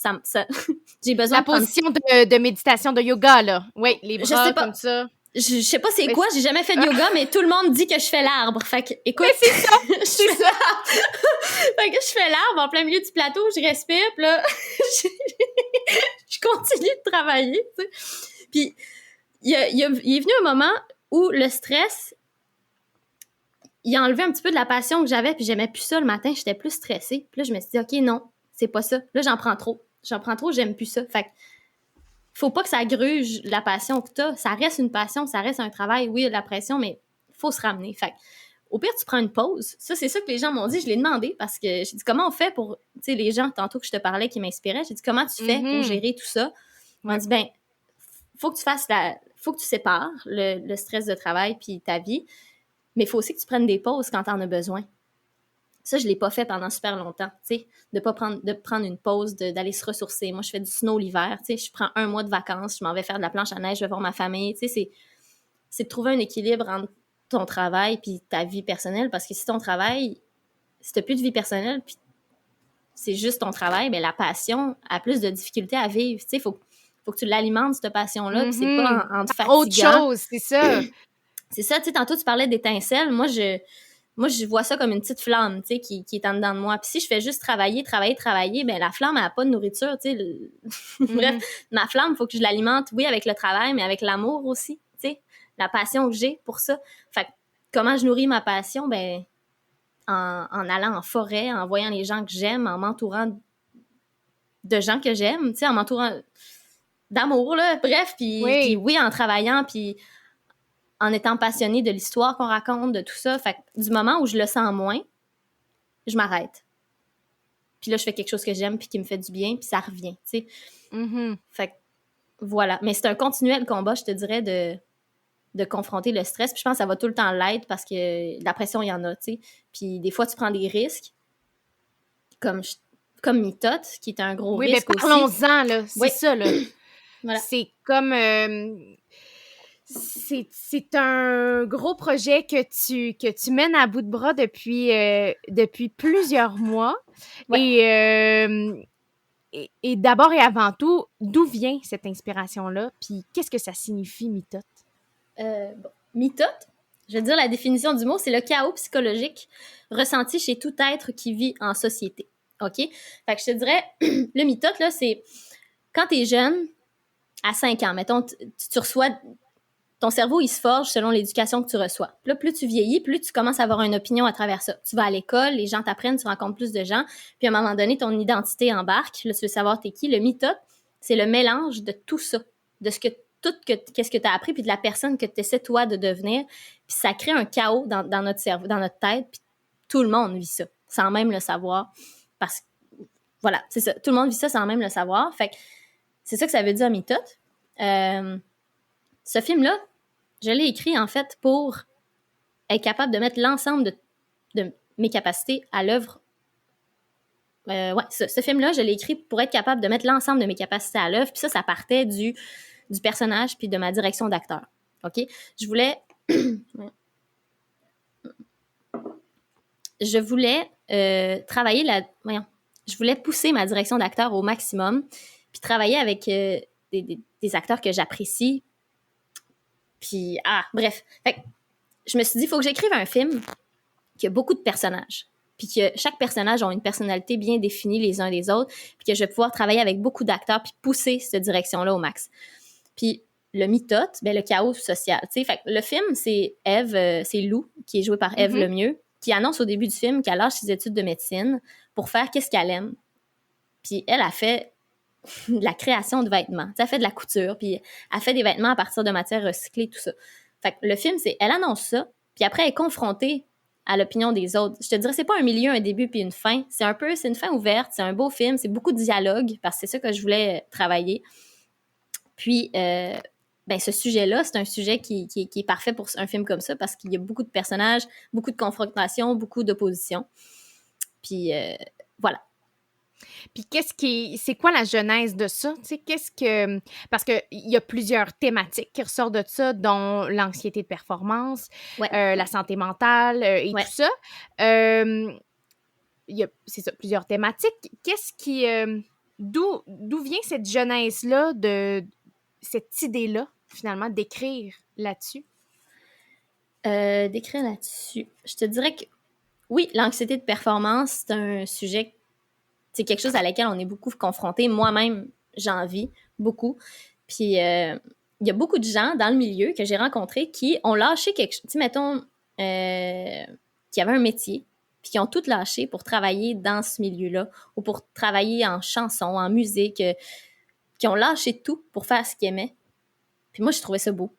J'ai besoin La position de méditation, de yoga, là. Oui, les bras comme ça. Je sais pas c'est quoi, j'ai jamais fait de yoga, mais tout le monde dit que je fais l'arbre. Fait que, écoute, c'est ça, c'est ça. Fait que je fais l'arbre en plein milieu du plateau, je respire, puis là, je continue de travailler, tu sais. Puis, il est venu un moment où le stress, il a enlevé un petit peu de la passion que j'avais, puis j'aimais plus ça le matin, j'étais plus stressée. Puis là, je me suis dit, OK, non, c'est pas ça. Là, j'en prends trop, j'aime plus ça. Fait que, faut pas que ça gruge la passion que t'as. Ça reste une passion, ça reste un travail. Oui, il y a de la pression, mais faut se ramener. Fait que, au pire, tu prends une pause. Ça, c'est ça que les gens m'ont dit. Je l'ai demandé parce que j'ai dit, comment on fait pour, tu sais, les gens, tantôt que je te parlais, qui m'inspiraient, j'ai dit, comment tu fais pour gérer tout ça? Ils m'ont dit, ben, faut que tu sépares le stress de travail puis ta vie, mais il faut aussi que tu prennes des pauses quand t'en as besoin. Ça, je l'ai pas fait pendant super longtemps, tu sais, de prendre une pause, d'aller se ressourcer. Moi, je fais du snow l'hiver, tu sais, je prends 1 mois de vacances, je m'en vais faire de la planche à neige, je vais voir ma famille, tu sais, c'est de trouver un équilibre entre ton travail puis ta vie personnelle, parce que si ton travail, si t'as plus de vie personnelle, puis c'est juste ton travail, bien, la passion a plus de difficultés à vivre, tu sais, faut que tu l'alimentes, cette passion-là, puis c'est pas en te fatigant. Autre chose, c'est ça. C'est ça, tu sais, tantôt, tu parlais d'étincelles, moi, je vois ça comme une petite flamme, tu sais, qui est en dedans de moi. Puis si je fais juste travailler, ben la flamme, elle n'a pas de nourriture, tu sais. Bref, ma flamme, il faut que je l'alimente, oui, avec le travail, mais avec l'amour aussi, tu sais, la passion que j'ai pour ça. Fait que comment je nourris ma passion? Ben, en allant en forêt, en voyant les gens que j'aime, en m'entourant de gens que j'aime, tu sais, en m'entourant d'amour, là, bref, puis oui, en travaillant, puis en étant passionnée de l'histoire qu'on raconte, de tout ça. Fait que du moment où je le sens moins, je m'arrête. Puis là, je fais quelque chose que j'aime puis qui me fait du bien, puis ça revient, tu sais. Fait que voilà. Mais c'est un continuel combat, je te dirais, de confronter le stress. Puis je pense que ça va tout le temps l'être parce que la pression, il y en a, tu sais. Puis des fois, tu prends des risques, comme Mitote, qui est un gros risque aussi. Oui, mais parlons-en, là. C'est ça, là. Voilà. C'est comme... c'est un gros projet que tu mènes à bout de bras depuis plusieurs mois. Ouais. Et d'abord et avant tout, d'où vient cette inspiration-là? Puis qu'est-ce que ça signifie, Mitote? Mitote, je veux dire, la définition du mot, c'est le chaos psychologique ressenti chez tout être qui vit en société. OK? Fait que je te dirais, le mitote, là, c'est quand t'es jeune, à 5 ans, mettons, tu reçois... Ton cerveau, il se forge selon l'éducation que tu reçois. Puis là, plus tu vieillis, plus tu commences à avoir une opinion à travers ça. Tu vas à l'école, les gens t'apprennent, tu rencontres plus de gens, puis à un moment donné, ton identité embarque. Là, tu veux savoir t'es qui. Le mitote, c'est le mélange de tout ça, de qu'est-ce que tu as appris, puis de la personne que tu essaies, toi, de devenir. Puis ça crée un chaos dans notre cerveau, dans notre tête, puis tout le monde vit ça, sans même le savoir. Parce que, voilà, c'est ça. Tout le monde vit ça sans même le savoir. Fait que c'est ça que ça veut dire, mitote. Ce film-là, je l'ai écrit, en fait, pour être capable de mettre l'ensemble de mes capacités à l'œuvre. Ce film-là, je l'ai écrit pour être capable de mettre l'ensemble de mes capacités à l'œuvre. Puis ça partait du personnage puis de ma direction d'acteur. OK? Je voulais... travailler je voulais pousser ma direction d'acteur au maximum puis travailler avec des acteurs que j'apprécie. Puis, bref. Fait que je me suis dit, il faut que j'écrive un film qui a beaucoup de personnages. puis que chaque personnage a une personnalité bien définie les uns des autres, puis que je vais pouvoir travailler avec beaucoup d'acteurs puis pousser cette direction-là au max. Puis le mitote, ben le chaos social. Tu sais, fait que le film, c'est Eve, c'est Lou, qui est jouée par Eve Lemieux, qui annonce au début du film qu'elle lâche ses études de médecine pour faire qu'est-ce qu'elle aime. Puis elle a fait de la création de vêtements. Tu sais, elle fait de la couture, puis elle fait des vêtements à partir de matières recyclées, tout ça. Fait que le film, c'est elle annonce ça, puis après elle est confrontée à l'opinion des autres. Je te dirais, c'est pas un milieu, un début puis une fin. C'est une fin ouverte, c'est un beau film, c'est beaucoup de dialogue, parce que c'est ça que je voulais travailler. Puis, ben, ce sujet-là, c'est un sujet qui est parfait pour un film comme ça, parce qu'il y a beaucoup de personnages, beaucoup de confrontations, beaucoup d'opposition. Puis, voilà. Puis c'est quoi la genèse de ça? Tu sais, parce qu'il y a plusieurs thématiques qui ressortent de ça, dont l'anxiété de performance, la santé mentale et tout ça. C'est ça, plusieurs thématiques. D'où vient cette genèse-là, cette idée-là, finalement, d'écrire là-dessus? D'écrire là-dessus. Je te dirais que, oui, l'anxiété de performance, c'est un sujet, c'est quelque chose à laquelle on est beaucoup confronté. Moi-même, j'en vis beaucoup. Puis, il y a beaucoup de gens dans le milieu que j'ai rencontrés qui ont lâché quelque chose. Tu sais, mettons, qui avaient un métier, puis qui ont tout lâché pour travailler dans ce milieu-là, ou pour travailler en chanson, en musique, qui ont lâché tout pour faire ce qu'ils aimaient. Puis moi, je trouvais ça beau.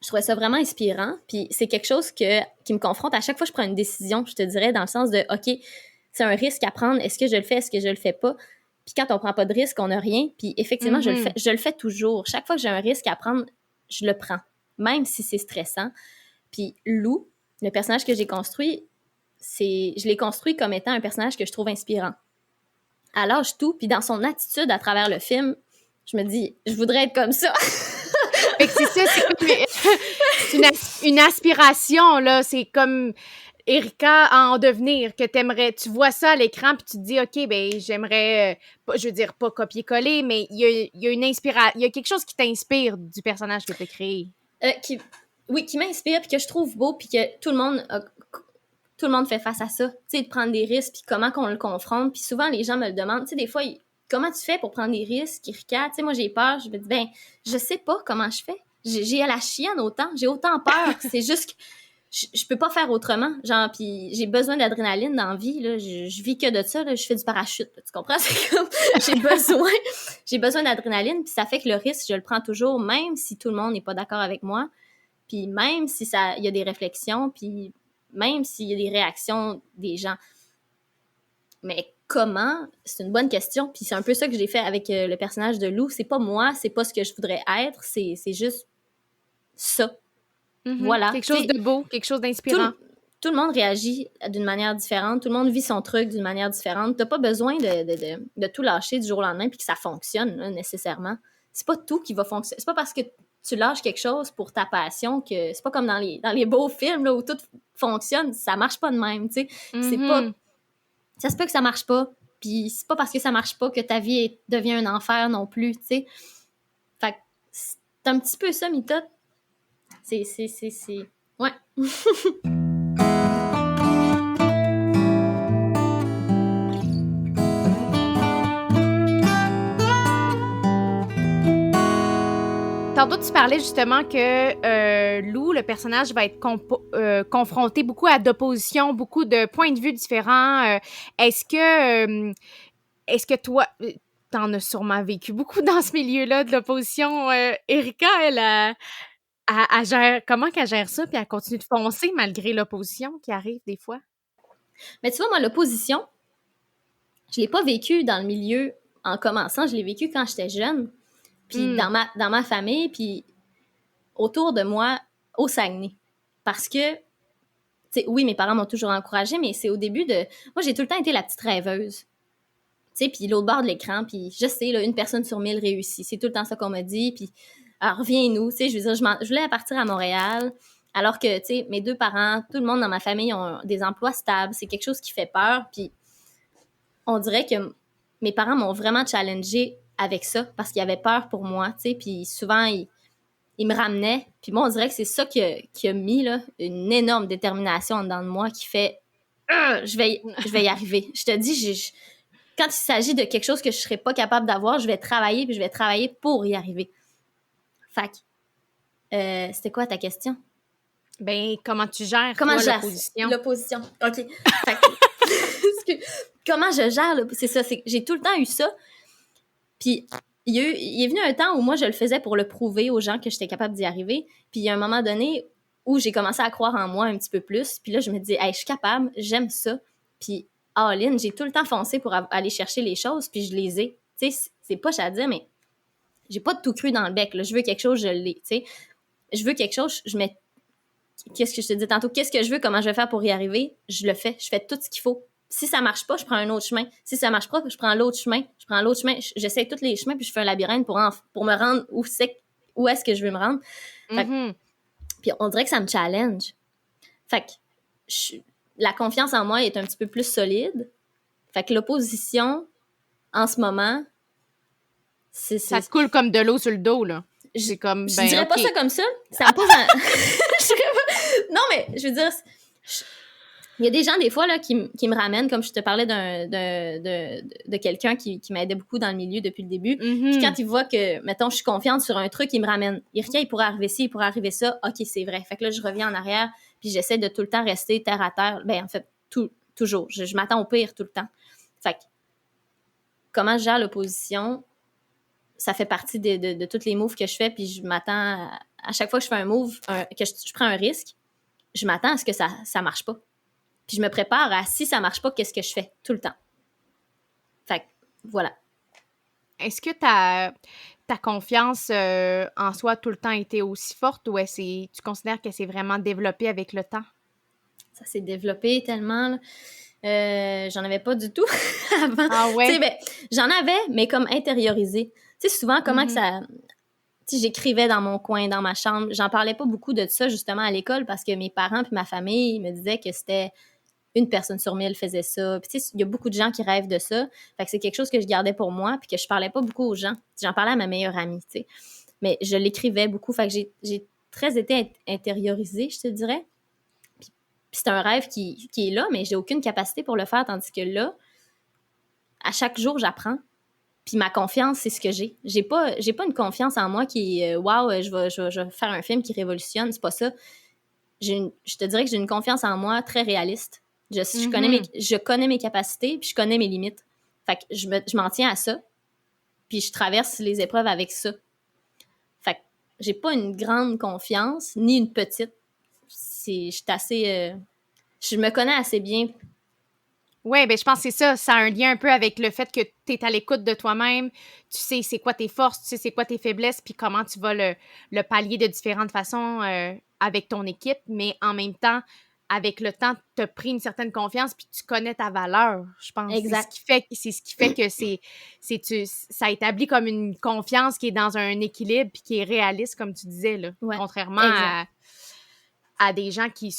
Je trouvais ça vraiment inspirant. Puis c'est quelque chose qui me confronte à chaque fois que je prends une décision, je te dirais, dans le sens de, OK, c'est un risque à prendre. Est-ce que je le fais? Est-ce que je le fais pas? Puis quand on prend pas de risque, on n'a rien. Puis effectivement, je le fais toujours. Chaque fois que j'ai un risque à prendre, je le prends, même si c'est stressant. Puis Lou, le personnage que j'ai construit, je l'ai construit comme étant un personnage que je trouve inspirant. Elle lâche tout, puis dans son attitude à travers le film, je me dis, je voudrais être comme ça. Fait que c'est ça, c'est une aspiration, là. C'est comme Erika en devenir, que tu vois ça à l'écran, puis tu te dis, OK, ben j'aimerais, je veux dire, pas copier-coller, mais il y a une inspiration, il y a quelque chose qui t'inspire du personnage que tu as créé. Qui m'inspire, puis que je trouve beau, puis que tout le monde fait face à ça. Tu sais, de prendre des risques, puis comment qu'on le confronte. Puis souvent, les gens me le demandent. Tu sais, des fois, comment tu fais pour prendre des risques, Erika? Tu sais, moi, j'ai peur. Je me dis, ben, je sais pas comment je fais. J'ai à la chienne autant. J'ai autant peur. C'est juste que je peux pas faire autrement. Genre, puis j'ai besoin d'adrénaline dans la vie, là. Je vis que de ça, là. Je fais du parachute, là. Tu comprends? C'est comme, j'ai besoin d'adrénaline, puis ça fait que le risque, je le prends toujours, même si tout le monde n'est pas d'accord avec moi. Puis même si il y a des réflexions, puis même s'il y a des réactions des gens. Mais comment? C'est une bonne question. Puis c'est un peu ça que j'ai fait avec le personnage de Lou. C'est pas moi, c'est pas ce que je voudrais être, c'est juste ça. Voilà. Quelque chose de beau, quelque chose d'inspirant. Tout le monde réagit d'une manière différente. Tout le monde vit son truc d'une manière différente. T'as pas besoin de tout lâcher du jour au lendemain puis que ça fonctionne, là, nécessairement. C'est pas tout qui va fonctionner. C'est pas parce que tu lâches quelque chose pour ta passion que c'est pas comme dans les beaux films là, où tout fonctionne. Ça marche pas de même, tu sais. C'est pas... Ça se peut que ça marche pas. Puis c'est pas parce que ça marche pas que ta vie devient un enfer non plus, tu sais. Fait que c'est un petit peu ça, Mitote. C'est... Ouais. Tantôt, tu parlais justement que Lou, le personnage, va être confronté beaucoup à d'opposition, beaucoup de points de vue différents. Est-ce que toi, t'en as sûrement vécu beaucoup dans ce milieu-là de l'opposition? Erika, elle gère, comment qu'elle gère ça, puis elle continue de foncer malgré l'opposition qui arrive des fois? Mais tu vois, moi, l'opposition, je l'ai pas vécue dans le milieu en commençant, je l'ai vécue quand j'étais jeune. Puis dans ma famille, puis autour de moi, au Saguenay. Parce que, tu sais, oui, mes parents m'ont toujours encouragée, mais c'est au début de... Moi, j'ai tout le temps été la petite rêveuse. Tu sais, puis l'autre bord de l'écran, puis je sais, là, 1 personne sur 1000 réussit. C'est tout le temps ça qu'on m'a dit, puis alors, reviens-nous, tu sais, je veux dire, je voulais partir à Montréal, alors que, tu sais, mes 2 parents, tout le monde dans ma famille ont des emplois stables. C'est quelque chose qui fait peur, puis on dirait que mes parents m'ont vraiment challengée avec ça, parce qu'ils avaient peur pour moi, tu sais, puis souvent, ils me ramenaient, puis moi, on dirait que c'est ça qui a mis là, une énorme détermination dedans de moi qui fait Je vais y arriver. Je te dis, quand il s'agit de quelque chose que je serais pas capable d'avoir, je vais travailler, puis je vais travailler pour y arriver. Fait que, c'était quoi ta question? Ben, comment tu gères, Comment toi, je gère l'opposition? l'opposition? OK. Fait que, comment je gère, c'est ça, c'est que j'ai tout le temps eu ça. Puis il est venu un temps où moi, je le faisais pour le prouver aux gens que j'étais capable d'y arriver. Puis il y a un moment donné où j'ai commencé à croire en moi un petit peu plus. Puis là, je me dis, hey, je suis capable, j'aime ça. Puis, all-in, j'ai tout le temps foncé pour aller chercher les choses, puis je les ai. Tu sais, c'est pas à dire, mais j'ai pas tout cru dans le bec. Là. Je veux quelque chose, je l'ai. Tu sais, je veux quelque chose, je mets. Qu'est-ce que je te dis tantôt? Qu'est-ce que je veux? Comment je vais faire pour y arriver? Je le fais. Je fais tout ce qu'il faut. Si ça marche pas, je prends un autre chemin. Si ça marche pas, je prends l'autre chemin. Je prends l'autre chemin. J'essaie tous les chemins, puis je fais un labyrinthe pour me rendre où est-ce que je veux me rendre. Fait puis on dirait que ça me challenge. Fait que la confiance en moi est un petit peu plus solide. Fait que l'opposition, en ce moment, Ça te coule comme de l'eau sur le dos, là. C'est comme, je ben, dirais pas OK. ça comme ça. Ça me pose en... Non, mais je veux dire... Il y a des gens, des fois, là, qui me ramènent, comme je te parlais de quelqu'un qui m'aidait beaucoup dans le milieu depuis le début. Puis quand il voit que, mettons, je suis confiante sur un truc, il me ramène. Il pourrait arriver ci, il pourrait arriver ça. OK, c'est vrai. Fait que là, je reviens en arrière, puis j'essaie de tout le temps rester terre à terre. Ben, en fait, toujours. Je m'attends au pire tout le temps. Fait que, comment je gère l'opposition? Ça fait partie de tous les moves que je fais, puis je m'attends à chaque fois que je fais un move, que je prends un risque, je m'attends à ce que ça marche pas. Puis je me prépare à si ça marche pas, qu'est-ce que je fais tout le temps. Fait que, voilà. Est-ce que ta confiance en soi a tout le temps été aussi forte ou tu considères qu'elle s'est vraiment développée avec le temps? Ça s'est développé tellement, là. J'en avais pas du tout avant. Ah ouais? Tu sais, ben, j'en avais, mais comme intériorisé. Tu sais, souvent, comment que ça... Tu sais, j'écrivais dans mon coin, dans ma chambre. J'en parlais pas beaucoup de ça, justement, à l'école, parce que mes parents puis ma famille me disaient que c'était une personne sur 1000 faisait ça. Puis tu sais, il y a beaucoup de gens qui rêvent de ça. Fait que c'est quelque chose que je gardais pour moi puis que je parlais pas beaucoup aux gens. J'en parlais à ma meilleure amie, tu sais. Mais je l'écrivais beaucoup. Fait que j'ai très été intériorisée, je te dirais. Puis c'est un rêve qui est là, mais j'ai aucune capacité pour le faire. Tandis que là, à chaque jour, j'apprends. Puis ma confiance, c'est ce que j'ai. J'ai pas une confiance en moi qui est wow, je vais faire un film qui révolutionne. C'est pas ça. Je te dirais que j'ai une confiance en moi très réaliste. Je connais mes capacités, puis je connais mes limites. Fait que je m'en tiens à ça, puis je traverse les épreuves avec ça. Fait que j'ai pas une grande confiance, ni une petite. Je me connais assez bien. Oui, ben je pense que c'est ça. Ça a un lien un peu avec le fait que tu es à l'écoute de toi-même. Tu sais c'est quoi tes forces, tu sais c'est quoi tes faiblesses, puis comment tu vas le pallier de différentes façons avec ton équipe. Mais en même temps, avec le temps, tu as pris une certaine confiance, puis tu connais ta valeur, je pense. Exact. C'est ce qui fait que ça établit comme une confiance qui est dans un équilibre, puis qui est réaliste, comme tu disais, là. Ouais, contrairement à des gens qui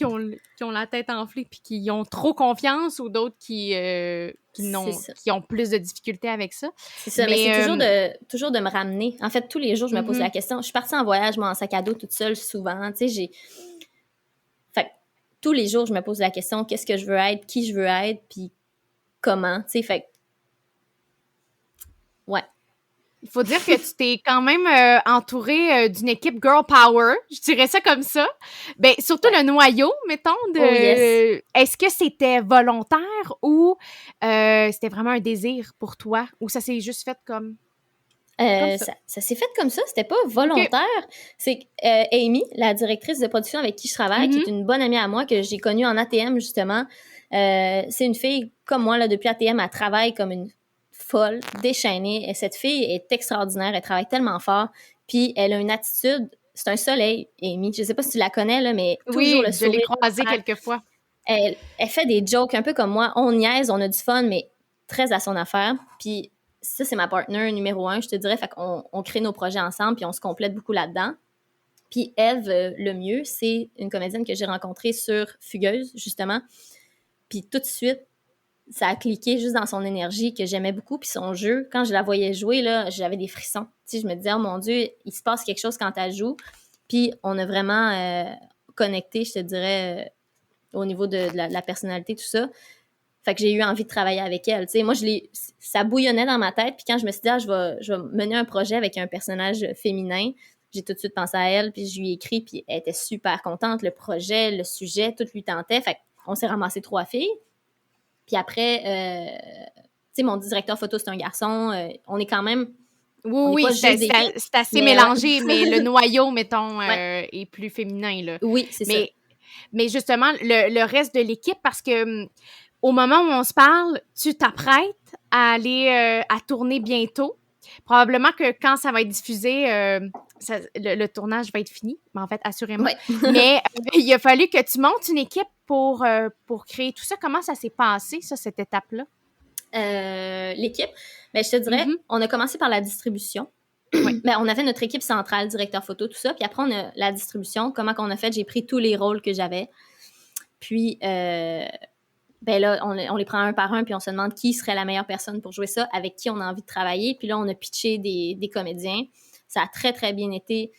ont la tête enflée puis qui ont trop confiance ou d'autres qui ont plus de difficultés avec ça. C'est ça, mais c'est toujours de me ramener. En fait, tous les jours, je me pose la question. Je suis partie en voyage, moi, en sac à dos, toute seule, souvent. Tu sais, fait que tous les jours, je me pose la question, qu'est-ce que je veux être, qui je veux être, puis comment, tu sais, fait que... Ouais. Il faut dire que tu t'es quand même entourée d'une équipe girl power, je dirais ça comme ça. Ben, surtout le noyau, mettons. Yes. Est-ce que c'était volontaire ou c'était vraiment un désir pour toi? Ou ça s'est juste fait comme ça? Ça s'est fait comme ça, c'était pas volontaire. Okay. C'est Amy, la directrice de production avec qui je travaille, qui est une bonne amie à moi, que j'ai connue en ATM, justement. C'est une fille comme moi, là, depuis ATM, elle travaille comme une folle, déchaînée. Et cette fille est extraordinaire, elle travaille tellement fort. Puis elle a une attitude, c'est un soleil, Amy. Je sais pas si tu la connais, là, mais toujours le sourire. Oui, je l'ai croisée quelques fois. Elle fait des jokes un peu comme moi. On niaise, on a du fun, mais très à son affaire. Puis ça, c'est ma partner numéro 1, je te dirais. Fait qu'on crée nos projets ensemble, puis on se complète beaucoup là-dedans. Puis Eve Lemieux, c'est une comédienne que j'ai rencontrée sur Fugueuse, justement. Puis tout de suite, ça a cliqué juste dans son énergie que j'aimais beaucoup. Puis son jeu, quand je la voyais jouer, là, j'avais des frissons. Tu sais, je me disais, oh mon Dieu, il se passe quelque chose quand elle joue. Puis on a vraiment connecté, je te dirais, au niveau de la personnalité, tout ça. Fait que j'ai eu envie de travailler avec elle. Tu sais, moi, ça bouillonnait dans ma tête. Puis quand je me suis dit, je vais mener un projet avec un personnage féminin, j'ai tout de suite pensé à elle. Puis je lui ai écrit. Puis elle était super contente. Le projet, le sujet, tout lui tentait. Fait qu'on s'est ramassé 3 filles. Puis après, tu sais, mon directeur photo, c'est un garçon. On est quand même... Oui, c'est assez mélangé, mais le noyau, mettons, est plus féminin, là. Oui, c'est ça. Mais justement, le reste de l'équipe, parce que au moment où on se parle, tu t'apprêtes à aller à tourner bientôt. Probablement que quand ça va être diffusé, le tournage va être fini, mais en fait, assurément. Ouais. Mais il a fallu que tu montes une équipe pour créer tout ça. Comment ça s'est passé, ça, cette étape-là? L'équipe, ben, je te dirais, on a commencé par la distribution. Oui. Ben, on avait notre équipe centrale, directeur photo, tout ça. Puis après, on a la distribution. Comment qu'on a fait? J'ai pris tous les rôles que j'avais. Puis, ben là, on les prend un par un, puis on se demande qui serait la meilleure personne pour jouer ça, avec qui on a envie de travailler. Puis là, on a pitché des comédiens. Ça a très, très bien été.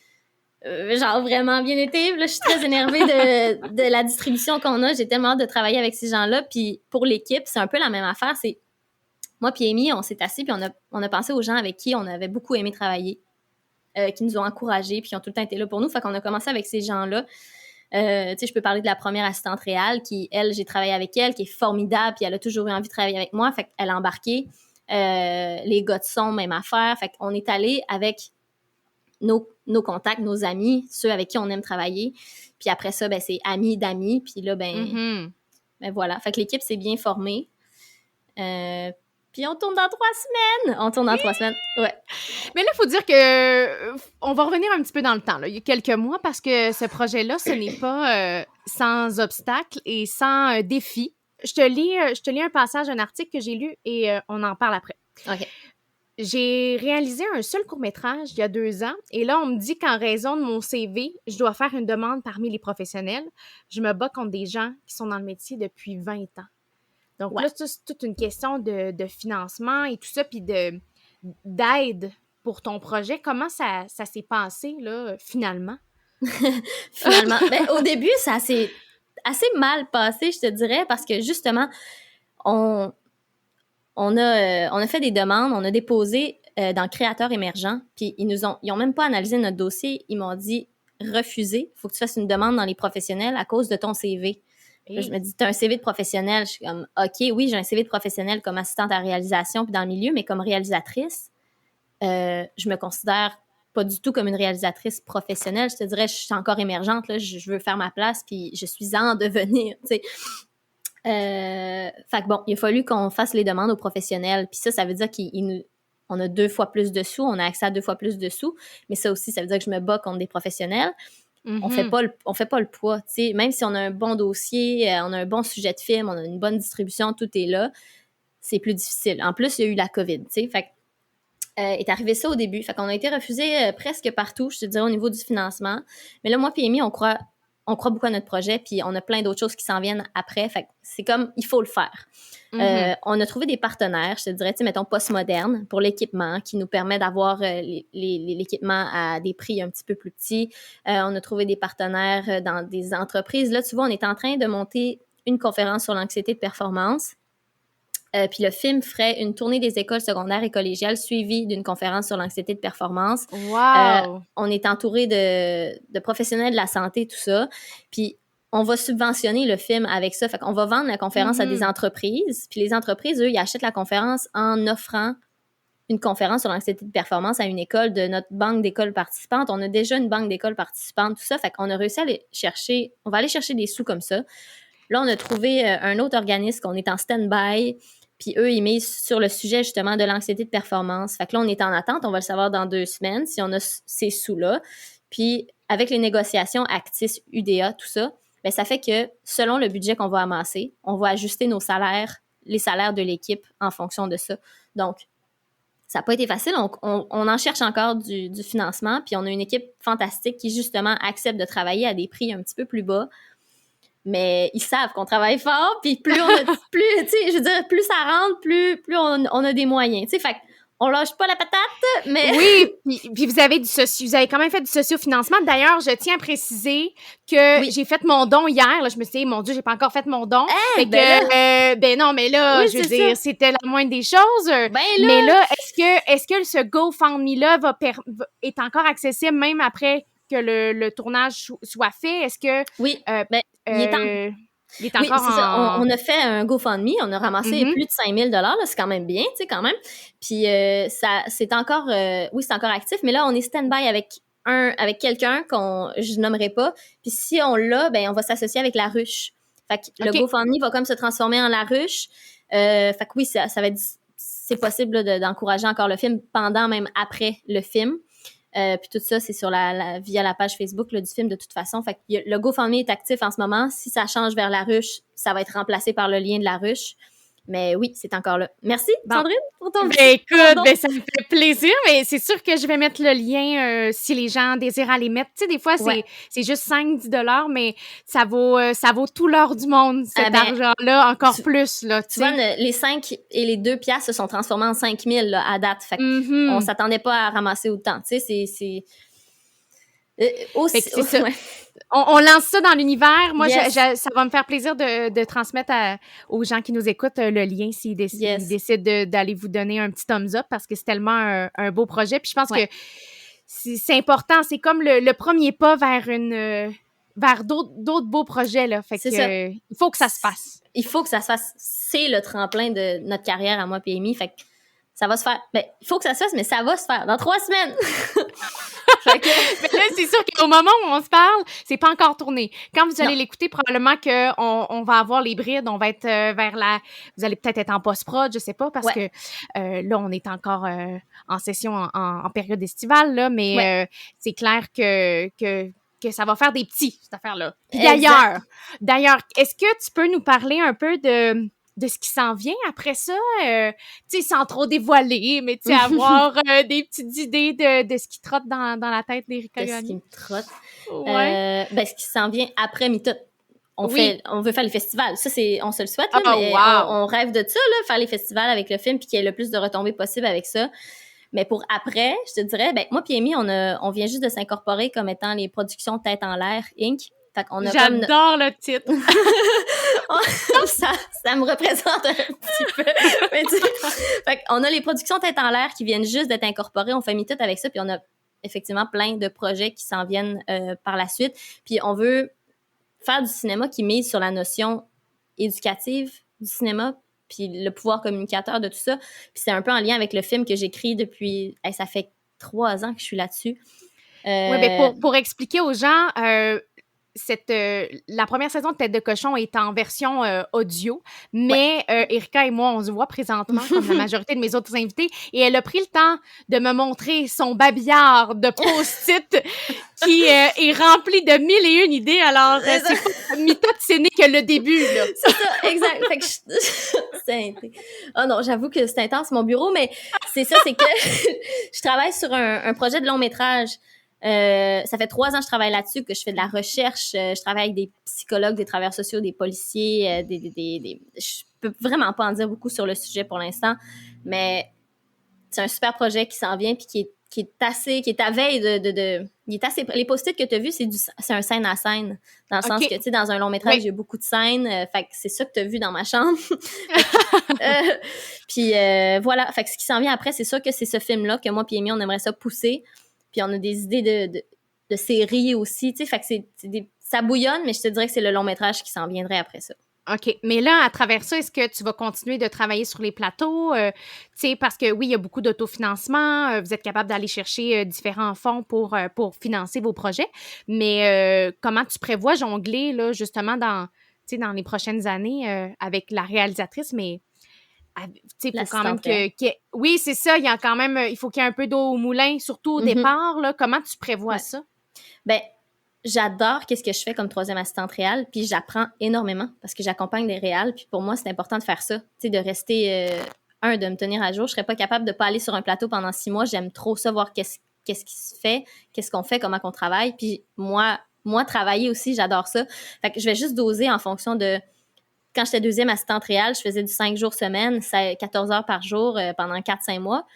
Genre vraiment bien été. Là, je suis très énervée de la distribution qu'on a. J'ai tellement hâte de travailler avec ces gens-là. Puis pour l'équipe, c'est un peu la même affaire. C'est moi puis Amy, on s'est assis puis on a pensé aux gens avec qui on avait beaucoup aimé travailler, qui nous ont encouragés puis qui ont tout le temps été là pour nous. Fait qu'on a commencé avec ces gens-là. Tu sais, je peux parler de la première assistante réelle qui, elle, j'ai travaillé avec elle, qui est formidable puis elle a toujours eu envie de travailler avec moi. Fait qu'elle a embarqué. Les gars de son, même affaire. Fait qu'on est allé avec nos contacts, nos amis, ceux avec qui on aime travailler. Puis après ça, ben, c'est amis d'amis. Puis là, ben voilà. Fait que l'équipe s'est bien formée. Puis on tourne dans 3 semaines. On tourne dans 3 semaines, ouais. Mais là, il faut dire que on va revenir un petit peu dans le temps, là, il y a quelques mois, parce que ce projet-là, ce n'est pas sans obstacle et sans défi. Je te lis un passage d'un article que j'ai lu et on en parle après. OK. J'ai réalisé un seul court-métrage il y a 2 ans et là, on me dit qu'en raison de mon CV, je dois faire une demande parmi les professionnels. Je me bats contre des gens qui sont dans le métier depuis 20 ans. Donc là, c'est toute une question de financement et tout ça, puis d'aide pour ton projet. Comment ça s'est passé, là, finalement? Finalement. Ben, au début, ça s'est assez mal passé, je te dirais, parce que justement, on a fait des demandes, on a déposé dans Créateurs émergents, puis ils ont même pas analysé notre dossier. Ils m'ont dit refusé, il faut que tu fasses une demande dans les professionnels à cause de ton CV. Là, je me dis, t'as un CV de professionnel. Je suis comme, OK, oui, j'ai un CV de professionnel comme assistante à réalisation puis dans le milieu, mais comme réalisatrice, je me considère pas du tout comme une réalisatrice professionnelle. Je te dirais, je suis encore émergente, là, je veux faire ma place puis je suis en devenir, tu sais. Fait que bon, il a fallu qu'on fasse les demandes aux professionnels. Puis ça veut dire qu'on a 2 fois plus de sous, on a accès à 2 fois plus de sous, mais ça aussi, ça veut dire que je me bats contre des professionnels. On fait pas le poids, tu sais, même si on a un bon dossier, on a un bon sujet de film, on a une bonne distribution, tout est là, c'est plus difficile. En plus, il y a eu la COVID, tu sais, fait est arrivé ça au début, fait qu'on a été refusé presque partout, je te dirais, au niveau du financement. Mais là, moi puis Amy, on croit beaucoup à notre projet, puis on a plein d'autres choses qui s'en viennent après, fait que c'est comme, il faut le faire. On a trouvé des partenaires, je te dirais, tu sais, mettons Postmoderne pour l'équipement, qui nous permet d'avoir l'équipement à des prix un petit peu plus petits. On a trouvé des partenaires dans des entreprises. Là, tu vois, on est en train de monter une conférence sur l'anxiété de performance. Puis le film ferait une tournée des écoles secondaires et collégiales suivie d'une conférence sur l'anxiété de performance. Wow! On est entouré de professionnels de la santé, tout ça. Puis on va subventionner le film avec ça. Fait qu'on va vendre la conférence à des entreprises. Puis les entreprises, eux, ils achètent la conférence en offrant une conférence sur l'anxiété de performance à une école de notre banque d'écoles participantes. On a déjà une banque d'écoles participantes, tout ça. Fait qu'on a réussi à on va aller chercher des sous comme ça. Là, on a trouvé un autre organisme qu'on est en stand-by. Puis eux, ils misent sur le sujet justement de l'anxiété de performance. Fait que là, on est en attente. On va le savoir dans 2 semaines si on a ces sous-là. Puis avec les négociations Actis, UDA, tout ça, bien, ça fait que selon le budget qu'on va amasser, on va ajuster nos salaires, les salaires de l'équipe en fonction de ça. Donc, ça n'a pas été facile. On en cherche encore du financement. Puis on a une équipe fantastique qui justement accepte de travailler à des prix un petit peu plus bas. Mais ils savent qu'on travaille fort, puis plus tu sais, je veux dire, plus ça rentre, plus on a des moyens, tu sais, fait on lâche pas la patate, mais... Oui, puis vous avez quand même fait du socio-financement. D'ailleurs, je tiens à préciser que j'ai fait mon don hier. Là, je me suis dit, mon Dieu, j'ai pas encore fait mon don. Fait que, ben non, mais là, je veux dire, c'était la moindre des choses. Mais là, est-ce que ce GoFundMe-là est encore accessible même après que le tournage soit fait? Est-ce que... Oui, il est encore c'est ça. On a fait un GoFundMe, on a ramassé plus de 5 000 là, c'est quand même bien, tu sais, quand même. Puis c'est encore, c'est encore actif, mais là, on est stand-by avec quelqu'un je nommerai pas. Puis si on l'a, ben on va s'associer avec La Ruche. Fait que le GoFundMe va comme se transformer en La Ruche. Fait que oui, ça va être, c'est possible là, d'encourager encore le film pendant, même après le film. Puis tout ça, c'est sur via la page Facebook là, du film de toute façon. Fait que le GoFundMe est actif en ce moment. Si ça change vers La Ruche, ça va être remplacé par le lien de La Ruche. Mais oui, c'est encore là. Merci, Sandrine, pour ton écoute, ça me fait plaisir, mais c'est sûr que je vais mettre le lien si les gens désirent aller mettre. Tu sais, des fois, c'est juste 5-10 $, mais ça vaut tout l'or du monde, cet argent-là, encore plus. Là, tu vois, les 5 et les 2 piastres se sont transformés en 5 000 là, à date. Fait on s'attendait pas à ramasser autant. Tu sais, c'est ça. On lance ça dans l'univers. Moi, ça va me faire plaisir de transmettre aux gens qui nous écoutent le lien s'ils décident d'aller vous donner un petit thumbs up parce que c'est tellement un beau projet. Puis je pense que c'est important. C'est comme le premier pas vers d'autres beaux projets. Là. Fait que, il faut que ça se fasse. Il faut que ça se fasse. C'est le tremplin de notre carrière à moi et Amy. Fait que ça va se faire. Ben, il faut que ça se fasse, mais ça va se faire dans 3 semaines. Mais là, c'est sûr qu'au moment où on se parle, c'est pas encore tourné. Quand vous allez l'écouter, probablement qu'on va avoir les brides, on va être vous allez peut-être être en post-prod, je sais pas, parce que là, on est encore en session en période estivale, là, mais c'est clair que ça va faire des petits, cette affaire-là. Puis d'ailleurs, est-ce que tu peux nous parler un peu de ce qui s'en vient après ça, tu sais, sans trop dévoiler, mais tu sais, avoir des petites idées de ce qui trotte dans la tête d'Erika Gagné. Ce qui me trotte. Ce qui s'en vient après MeToo. On veut faire les festivals. Ça, on se le souhaite, là, mais on rêve de ça, là, faire les festivals avec le film puis qu'il y ait le plus de retombées possible avec ça. Mais pour après, je te dirais, moi puis Amy, on vient juste de s'incorporer comme étant les productions Tête en l'air, Inc. J'adore le titre. ça me représente un petit peu. Fait qu'on a les productions Tête en l'air qui viennent juste d'être incorporées. On fait MeToo avec ça, puis on a effectivement plein de projets qui s'en viennent par la suite. Puis on veut faire du cinéma qui mise sur la notion éducative du cinéma, puis le pouvoir communicateur de tout ça. Puis c'est un peu en lien avec le film que j'écris depuis... ça fait 3 ans que je suis là-dessus. Oui, pour expliquer aux gens... la première saison de Tête de cochon est en version audio, mais Erika et moi, on se voit présentement comme la majorité de mes autres invités, et elle a pris le temps de me montrer son babillard de post-it qui est rempli de 1001 idées, alors c'est pas MeToo, ce n'est que le début, là. C'est ça, exact. Fait que c'est... Oh non, j'avoue que c'est intense, mon bureau, mais c'est ça, c'est que je travaille sur un projet de long-métrage. Ça fait 3 ans que je travaille là-dessus, que je fais de la recherche. Je travaille avec des psychologues, des travailleurs sociaux, des policiers, je peux vraiment pas en dire beaucoup sur le sujet pour l'instant, mais c'est un super projet qui s'en vient puis qui est à veille il est assez, les post-it que tu as vus, c'est un scène à scène, dans le sens que, tu sais, dans un long métrage, il y a beaucoup de scènes, fait que c'est ça que tu as vu dans ma chambre. Puis voilà, fait que ce qui s'en vient après, c'est sûr que c'est ce film-là que moi puis Amy, on aimerait ça pousser. Puis on a des idées de séries aussi, tu sais, fait que ça bouillonne, mais je te dirais que c'est le long-métrage qui s'en viendrait après ça. OK. Mais là, à travers ça, est-ce que tu vas continuer de travailler sur les plateaux? Tu sais, parce que oui, il y a beaucoup d'autofinancement. Vous êtes capable d'aller chercher différents fonds pour financer vos projets. Mais comment tu prévois jongler, là, justement, dans les prochaines années avec la réalisatrice, mais... Il faut quand même oui, c'est ça. Il y a quand même, il faut qu'il y ait un peu d'eau au moulin, surtout au départ. Là. Comment tu prévois ça? Ben, j'adore qu'est-ce que je fais comme 3e assistante réal, puis j'apprends énormément parce que j'accompagne des réals. Puis pour moi, c'est important de faire ça, tu sais, de rester de me tenir à jour. Je serais pas capable de pas aller sur un plateau pendant 6 mois. J'aime trop savoir qu'est-ce qui se fait, qu'est-ce qu'on fait, comment qu'on travaille. Puis moi, travailler aussi, j'adore ça. Fait que je vais juste doser en fonction de... Quand j'étais 2e assistante réal, je faisais du 5 jours semaine, 14 heures par jour pendant 4-5 mois.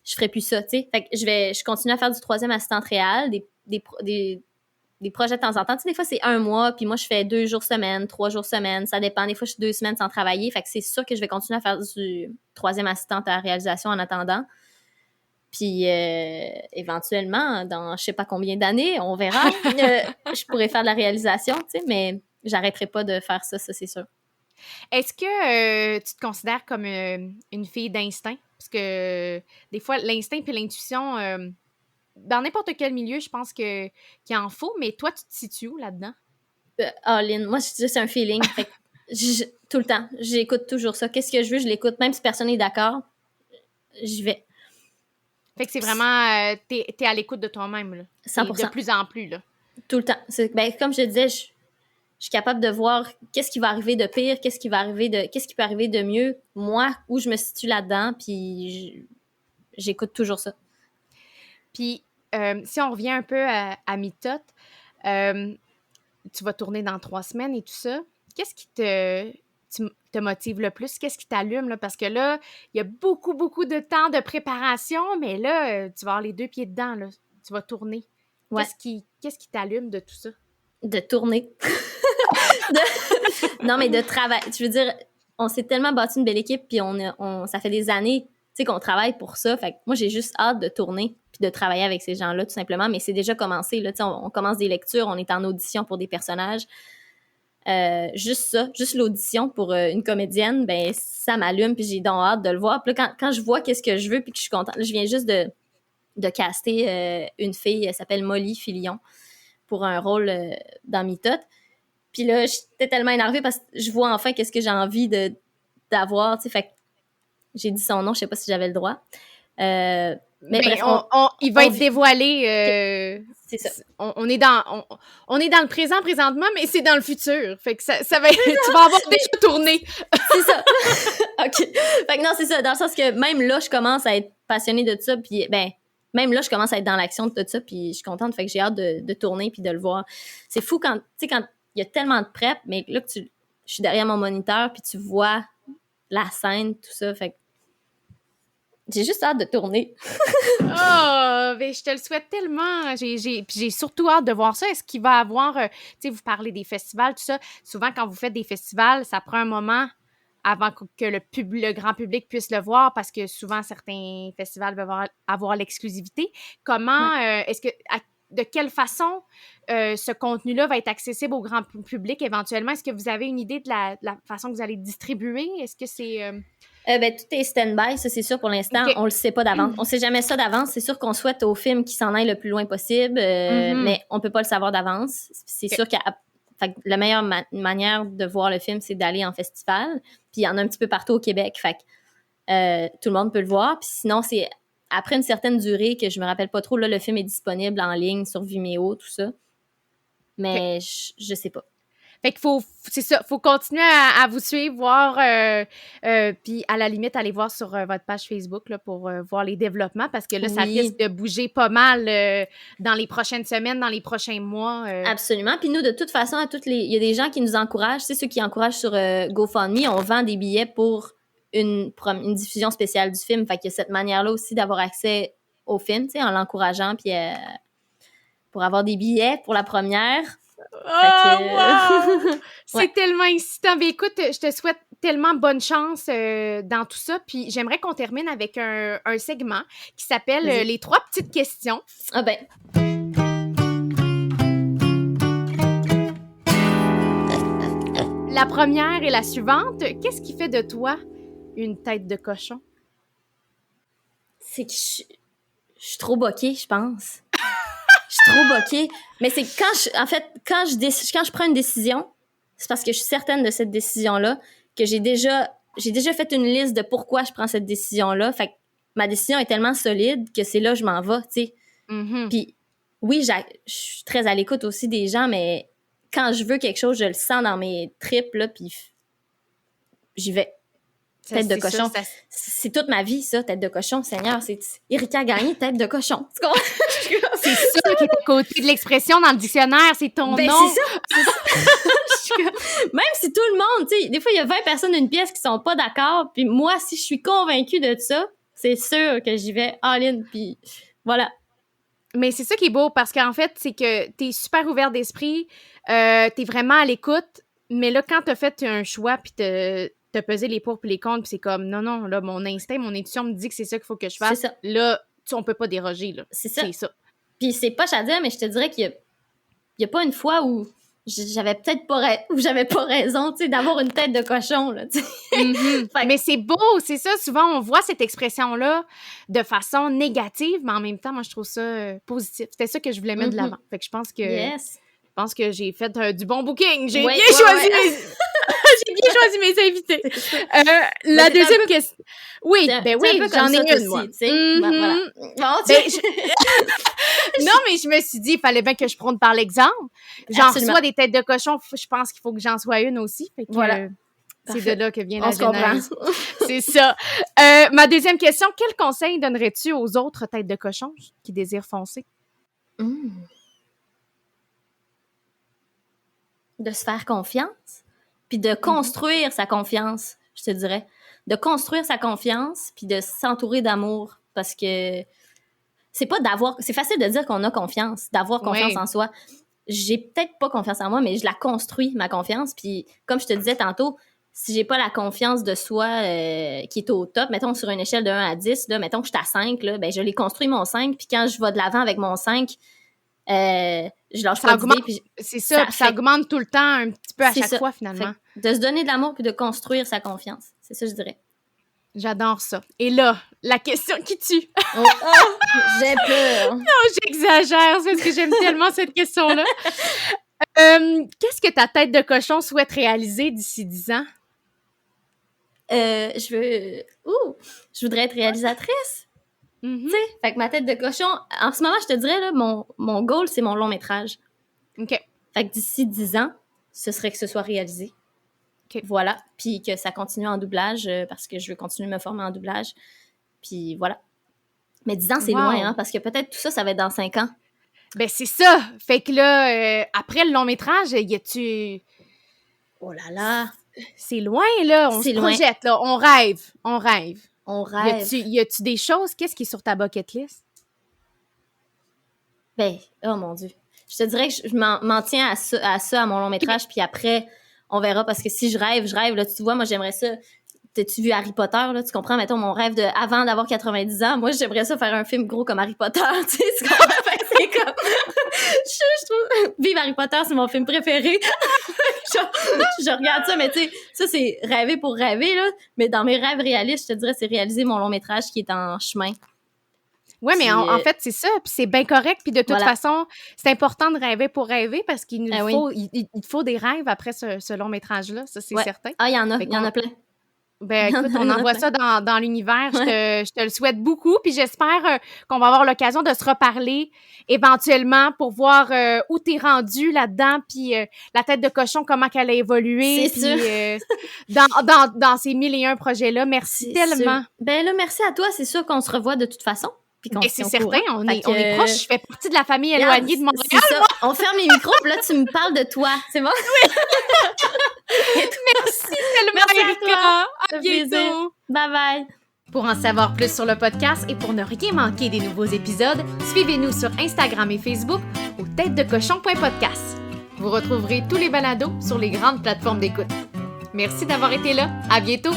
je ferai plus ça, tu sais. Fait que je continue à faire du 3e assistante réel, des projets de temps en temps. Tu sais, des fois, c'est 1 mois, puis moi, je fais 2 jours semaine, 3 jours semaine, ça dépend. Des fois, je suis 2 semaines sans travailler. Fait que c'est sûr que je vais continuer à faire du 3e assistante à la réalisation en attendant. Puis éventuellement, dans je sais pas combien d'années, on verra, je pourrais faire de la réalisation, tu sais, mais j'arrêterai pas de faire ça, c'est sûr. Est-ce que tu te considères comme une fille d'instinct? Parce que des fois, l'instinct et l'intuition, dans n'importe quel milieu, je pense qu'il en faut, mais toi, tu te situes où là-dedans? Lynn, moi, je dis c'est un feeling. Fait que tout le temps, j'écoute toujours ça. Qu'est-ce que je veux, je l'écoute. Même si personne n'est d'accord, j'y vais. Fait que c'est vraiment... t'es à l'écoute de toi-même, là. 100%. Et de plus en plus, là. Tout le temps. Comme je te disais, je suis capable de voir qu'est-ce qui va arriver de pire, qu'est-ce qui peut arriver de mieux, moi, où je me situe là-dedans, puis j'écoute toujours ça. Puis, si on revient un peu à Mitote, tu vas tourner dans 3 semaines et tout ça. Qu'est-ce qui te motive le plus? Qu'est-ce qui t'allume, là? Parce que là, il y a beaucoup, beaucoup de temps de préparation, mais là, tu vas avoir les 2 pieds dedans, là. Tu vas tourner. Ouais. Qu'est-ce qui t'allume de tout ça? De tourner. Non, mais de travail. Je veux dire, on s'est tellement bâti une belle équipe, puis ça fait des années, tu sais, qu'on travaille pour ça. Fait que moi, j'ai juste hâte de tourner puis de travailler avec ces gens-là, tout simplement. Mais c'est déjà commencé, là. Tu sais, on commence des lectures, on est en audition pour des personnages. Juste ça, juste l'audition pour une comédienne, ben ça m'allume, puis j'ai donc hâte de le voir. Puis là, quand je vois qu'est-ce que je veux, puis que je suis contente, là, je viens juste de caster une fille, elle s'appelle Molly Filion, pour un rôle dans Mitote. Puis là, j'étais tellement énervée parce que je vois enfin qu'est-ce que j'ai envie d'avoir, tu sais, fait que j'ai dit son nom, je sais pas si j'avais le droit. Mais bref, il va être dévoilé. C'est ça. On est dans le présent présentement, mais c'est dans le futur. Fait que ça va être, tu vas avoir déjà tourné. C'est ça. OK. Fait que non, c'est ça. Dans le sens que même là, je commence à être passionnée de ça. Puis, même là, je commence à être dans l'action de tout ça. Puis, je suis contente. Fait que j'ai hâte de tourner puis de le voir. C'est fou quand il y a tellement de prep, mais là, je suis derrière mon moniteur puis tu vois la scène, tout ça. Fait que j'ai juste hâte de tourner. Ben, je te le souhaite tellement. Puis j'ai surtout hâte de voir ça. Est-ce qu'il va y avoir... tu sais, vous parlez des festivals, tout ça. Souvent, quand vous faites des festivals, ça prend un moment avant que le grand public puisse le voir parce que souvent, certains festivals veulent avoir l'exclusivité. Comment... est-ce que... de quelle façon ce contenu-là va être accessible au grand public éventuellement? Est-ce que vous avez une idée de la façon que vous allez distribuer? Est-ce que c'est... tout est stand-by, ça c'est sûr pour l'instant. Okay. On le sait pas d'avance. On sait jamais ça d'avance. C'est sûr qu'on souhaite au film qu'il s'en aille le plus loin possible, mais on peut pas le savoir d'avance. C'est sûr que la meilleure manière de voir le film, c'est d'aller en festival. Puis il y en a un petit peu partout au Québec. Fait que tout le monde peut le voir. Puis sinon, c'est après une certaine durée que je me rappelle pas trop, là, le film est disponible en ligne sur Vimeo, tout ça. Mais je sais pas. Fait qu'il c'est ça, faut continuer à vous suivre, voir, puis à la limite, aller voir sur votre page Facebook là, pour voir les développements, parce que là, ça risque de bouger pas mal dans les prochaines semaines, dans les prochains mois. Absolument. Puis nous, de toute façon, il y a des gens qui nous encouragent. C'est ceux qui encouragent sur GoFundMe. On vend des billets pour une diffusion spéciale du film. Fait qu'il y a cette manière-là aussi d'avoir accès au film, tu sais, en l'encourageant, puis pour avoir des billets pour la première. Wow! C'est tellement incitant. Mais écoute, je te souhaite tellement bonne chance dans tout ça. Puis j'aimerais qu'on termine avec un segment qui s'appelle les 3 petites questions. Ah ben. La première et la suivante. Qu'est-ce qui fait de toi une tête de cochon? C'est que je suis trop boquée, je pense. Je suis trop boquée. Mais c'est quand je prends une décision, c'est parce que je suis certaine de cette décision-là, que j'ai déjà fait une liste de pourquoi je prends cette décision-là. Fait que ma décision est tellement solide que c'est là que je m'en vais, tu sais. Mm-hmm. Puis oui, je suis très à l'écoute aussi des gens, mais quand je veux quelque chose, je le sens dans mes tripes, là, puis j'y vais. Tête de cochon. C'est toute ma vie, ça, tête de cochon. Seigneur, c'est Erika Gagné, tête de cochon. C'est ça qui est à côté de l'expression dans le dictionnaire, c'est ton nom. C'est ça. Même si tout le monde, tu sais, des fois, il y a 20 personnes d'une pièce qui sont pas d'accord, puis moi, si je suis convaincue de ça, c'est sûr que j'y vais all-in, puis voilà. Mais c'est ça qui est beau, parce qu'en fait, c'est que t'es super ouvert d'esprit, t'es vraiment à l'écoute, mais là, quand t'as fait un choix, puis t'as pesé les pour puis les contre, puis c'est comme, non, là, mon instinct, mon intuition me dit que c'est ça qu'il faut que je fasse. C'est ça. Là, on peut pas déroger, là. C'est ça. C'est ça. Puis c'est poche à dire, mais je te dirais qu'il y a pas une fois où j'avais peut-être pas où j'avais pas raison, tu sais, d'avoir une tête de cochon, là, tu sais. Mm-hmm. Mais c'est beau, c'est ça. Souvent, on voit cette expression-là de façon négative, mais en même temps, moi, je trouve ça positif. C'était ça que je voulais mettre de l'avant. Fait que je pense que... Yes. Je pense que j'ai fait du bon booking. J'ai Ouais, bien ouais, choisi ouais. J'ai bien choisi mes invités. La deuxième question... Oui, ben oui, j'en ai une, moi. Tu sais. Ben, voilà. Bon, Non, mais je me suis dit, il fallait bien que je prône par l'exemple. J'en Absolument. reçois des têtes de cochon. Je pense qu'il faut que j'en sois une aussi. Fait que, Voilà. c'est Parfait. de là que vient On la se comprend. genèse. C'est ça. Ma deuxième question, quel conseil donnerais-tu aux autres têtes de cochon qui désirent foncer? De se faire confiance, puis de construire sa confiance, je te dirais. De construire sa confiance, puis de s'entourer d'amour, parce que c'est facile de dire qu'on a confiance, d'avoir confiance en soi. J'ai peut-être pas confiance en moi, mais je la construis, ma confiance, puis comme je te disais tantôt, si j'ai pas la confiance de soi qui est au top, mettons sur une échelle de 1 à 10, là, mettons que je suis à 5, là, ben je l'ai construit mon 5, puis quand je vais de l'avant avec mon 5, je lâche pas d'idée, puis c'est ça augmente tout le temps un petit peu à chaque fois, finalement. De se donner de l'amour puis de construire sa confiance. C'est ça, je dirais. J'adore ça. Et là, la question qui tue. J'ai peur. Non, j'exagère, c'est parce que j'aime tellement cette question-là. Qu'est-ce que ta tête de cochon souhaite réaliser d'ici 10 ans? Je voudrais être réalisatrice. Mm-hmm. Tu sais, fait que ma tête de cochon, en ce moment, je te dirais, là, mon goal, c'est mon long métrage. OK. Fait que d'ici 10 ans, ce serait que ce soit réalisé. Okay. Voilà. Puis que ça continue en doublage, parce que je veux continuer de me former en doublage. Puis voilà. Mais 10 ans, c'est loin, hein, parce que peut-être tout ça, ça va être dans 5 ans. Ben, c'est ça. Fait que là, après le long métrage, y a-tu... Oh là là! C'est loin, là. On se projette, là. On rêve. On rêve. Y a-tu des choses? Qu'est-ce qui est sur ta bucket list? Ben, oh mon Dieu. Je te dirais que je m'en tiens à mon long métrage, puis après, on verra, parce que si je rêve, là, tu vois, moi, j'aimerais ça. T'as-tu vu Harry Potter, là? Tu comprends? Mettons, mon rêve avant d'avoir 90 ans, moi, j'aimerais ça faire un film gros comme Harry Potter, tu sais, tu comprends? C'est comme... je trouve... Vive Harry Potter, c'est mon film préféré. je regarde ça, mais tu sais, ça, c'est rêver pour rêver, là. Mais dans mes rêves réalistes, je te dirais, c'est réaliser mon long métrage qui est en chemin. Oui, mais en fait, c'est ça. Puis c'est bien correct. Puis de toute façon, c'est important de rêver pour rêver parce qu'il il faut des rêves après ce long métrage-là. Ça, c'est certain. Ah, il y en a plein. Ben écoute, on envoie ça dans l'univers. Je te le souhaite beaucoup. Puis j'espère qu'on va avoir l'occasion de se reparler éventuellement pour voir où t'es rendu là-dedans. Puis la tête de cochon, comment qu'elle a évolué. C'est puis dans ces 1001 projets-là. Merci tellement. Sûr. Ben là, merci à toi. C'est sûr qu'on se revoit de toute façon. Et c'est certain, on est proches. Je fais partie de la famille éloignée de Montréal. C'est ça. On ferme les micros, puis là, tu me parles de toi. C'est bon? Oui. Merci tellement, merci Erika. À bientôt. Bye-bye. Pour en savoir plus sur le podcast et pour ne rien manquer des nouveaux épisodes, suivez-nous sur Instagram et Facebook au têtesdecochon.podcast. Vous retrouverez tous les balados sur les grandes plateformes d'écoute. Merci d'avoir été là. À bientôt.